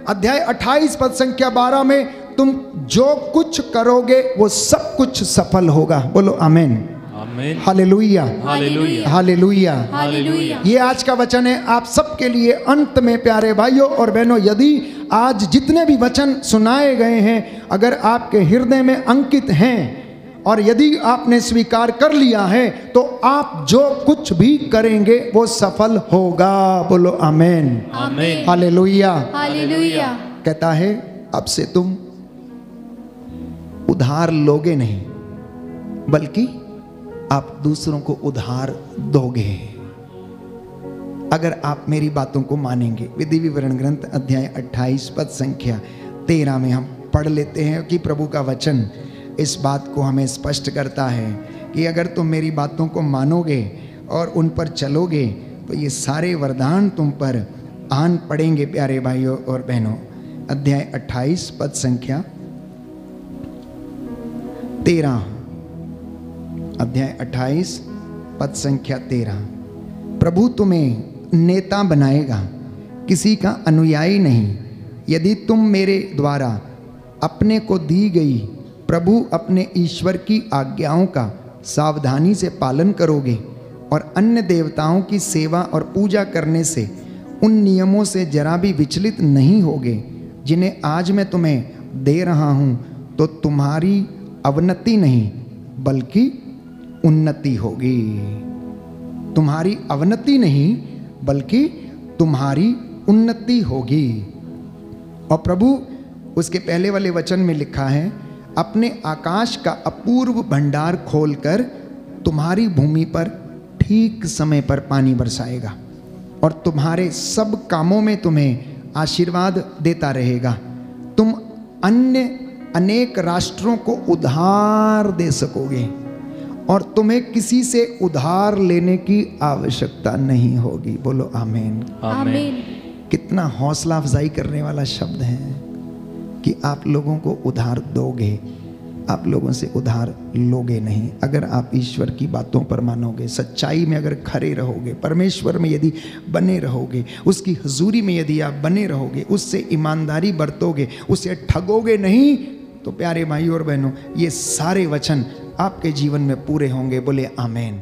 अध्याय 28 पद संख्या 12 में, तुम जो कुछ करोगे वो सब कुछ सफल होगा। बोलो आमीन, आमीन, हालेलुया, हालेलुया, हालेलुया, हालेलुया। ये आज का वचन है आप सबके लिए। अंत में प्यारे भाइयों और बहनों, यदि आज जितने भी वचन सुनाए गए हैं अगर आपके हृदय में अंकित हैं, और यदि आपने स्वीकार कर लिया है, तो आप जो कुछ भी करेंगे वो सफल होगा। बोलो आमीन, आमीन, हालेलुया। हालेलुया। कहता है, अब से तुम उधार लोगे नहीं, बल्कि आप दूसरों को उधार दोगे। अगर आप मेरी बातों को मानेंगे। विधि विवरण ग्रंथ अध्याय 28 पद संख्या 13 में हम पढ़ लेते हैं कि प्रभु का वचन इस बात को हमें स्पष्ट करता है कि अगर तुम मेरी बातों को मानोगे और उन पर चलोगे तो ये सारे वरदान तुम पर आन पड़ेंगे। प्यारे भाइयों और बहनों, अध्याय 28 पद संख्या 13, अध्याय 28 पद संख्या 13। प्रभु तुम्हें नेता बनाएगा, किसी का अनुयायी नहीं। यदि तुम मेरे द्वारा अपने को दी गई प्रभु अपने ईश्वर की आज्ञाओं का सावधानी से पालन करोगे और अन्य देवताओं की सेवा और पूजा करने से उन नियमों से जरा भी विचलित नहीं होगे जिन्हें आज मैं तुम्हें दे रहा हूँ, तो तुम्हारी अवनति नहीं बल्कि उन्नति होगी। तुम्हारी अवनति नहीं बल्कि तुम्हारी उन्नति होगी। और प्रभु उसके पहले वाले वचन में लिखा है, अपने आकाश का अपूर्व भंडार खोलकर तुम्हारी भूमि पर ठीक समय पर पानी बरसाएगा और तुम्हारे सब कामों में तुम्हें आशीर्वाद देता रहेगा। तुम अन्य अनेक राष्ट्रों को उधार दे सकोगे और तुम्हें किसी से उधार लेने की आवश्यकता नहीं होगी। बोलो आमीन। आमीन। कितना हौसला अफजाई करने वाला शब्द है कि आप लोगों को उधार दोगे, आप लोगों से उधार लोगे नहीं। अगर आप ईश्वर की बातों पर मानोगे, सच्चाई में अगर खड़े रहोगे, परमेश्वर में यदि बने रहोगे, उसकी हुजूरी में यदि आप बने रहोगे, उससे ईमानदारी बरतोगे, उसे ठगोगे नहीं, तो प्यारे भाइयों और बहनों, ये सारे वचन आपके जीवन में पूरे होंगे। बोले आमीन।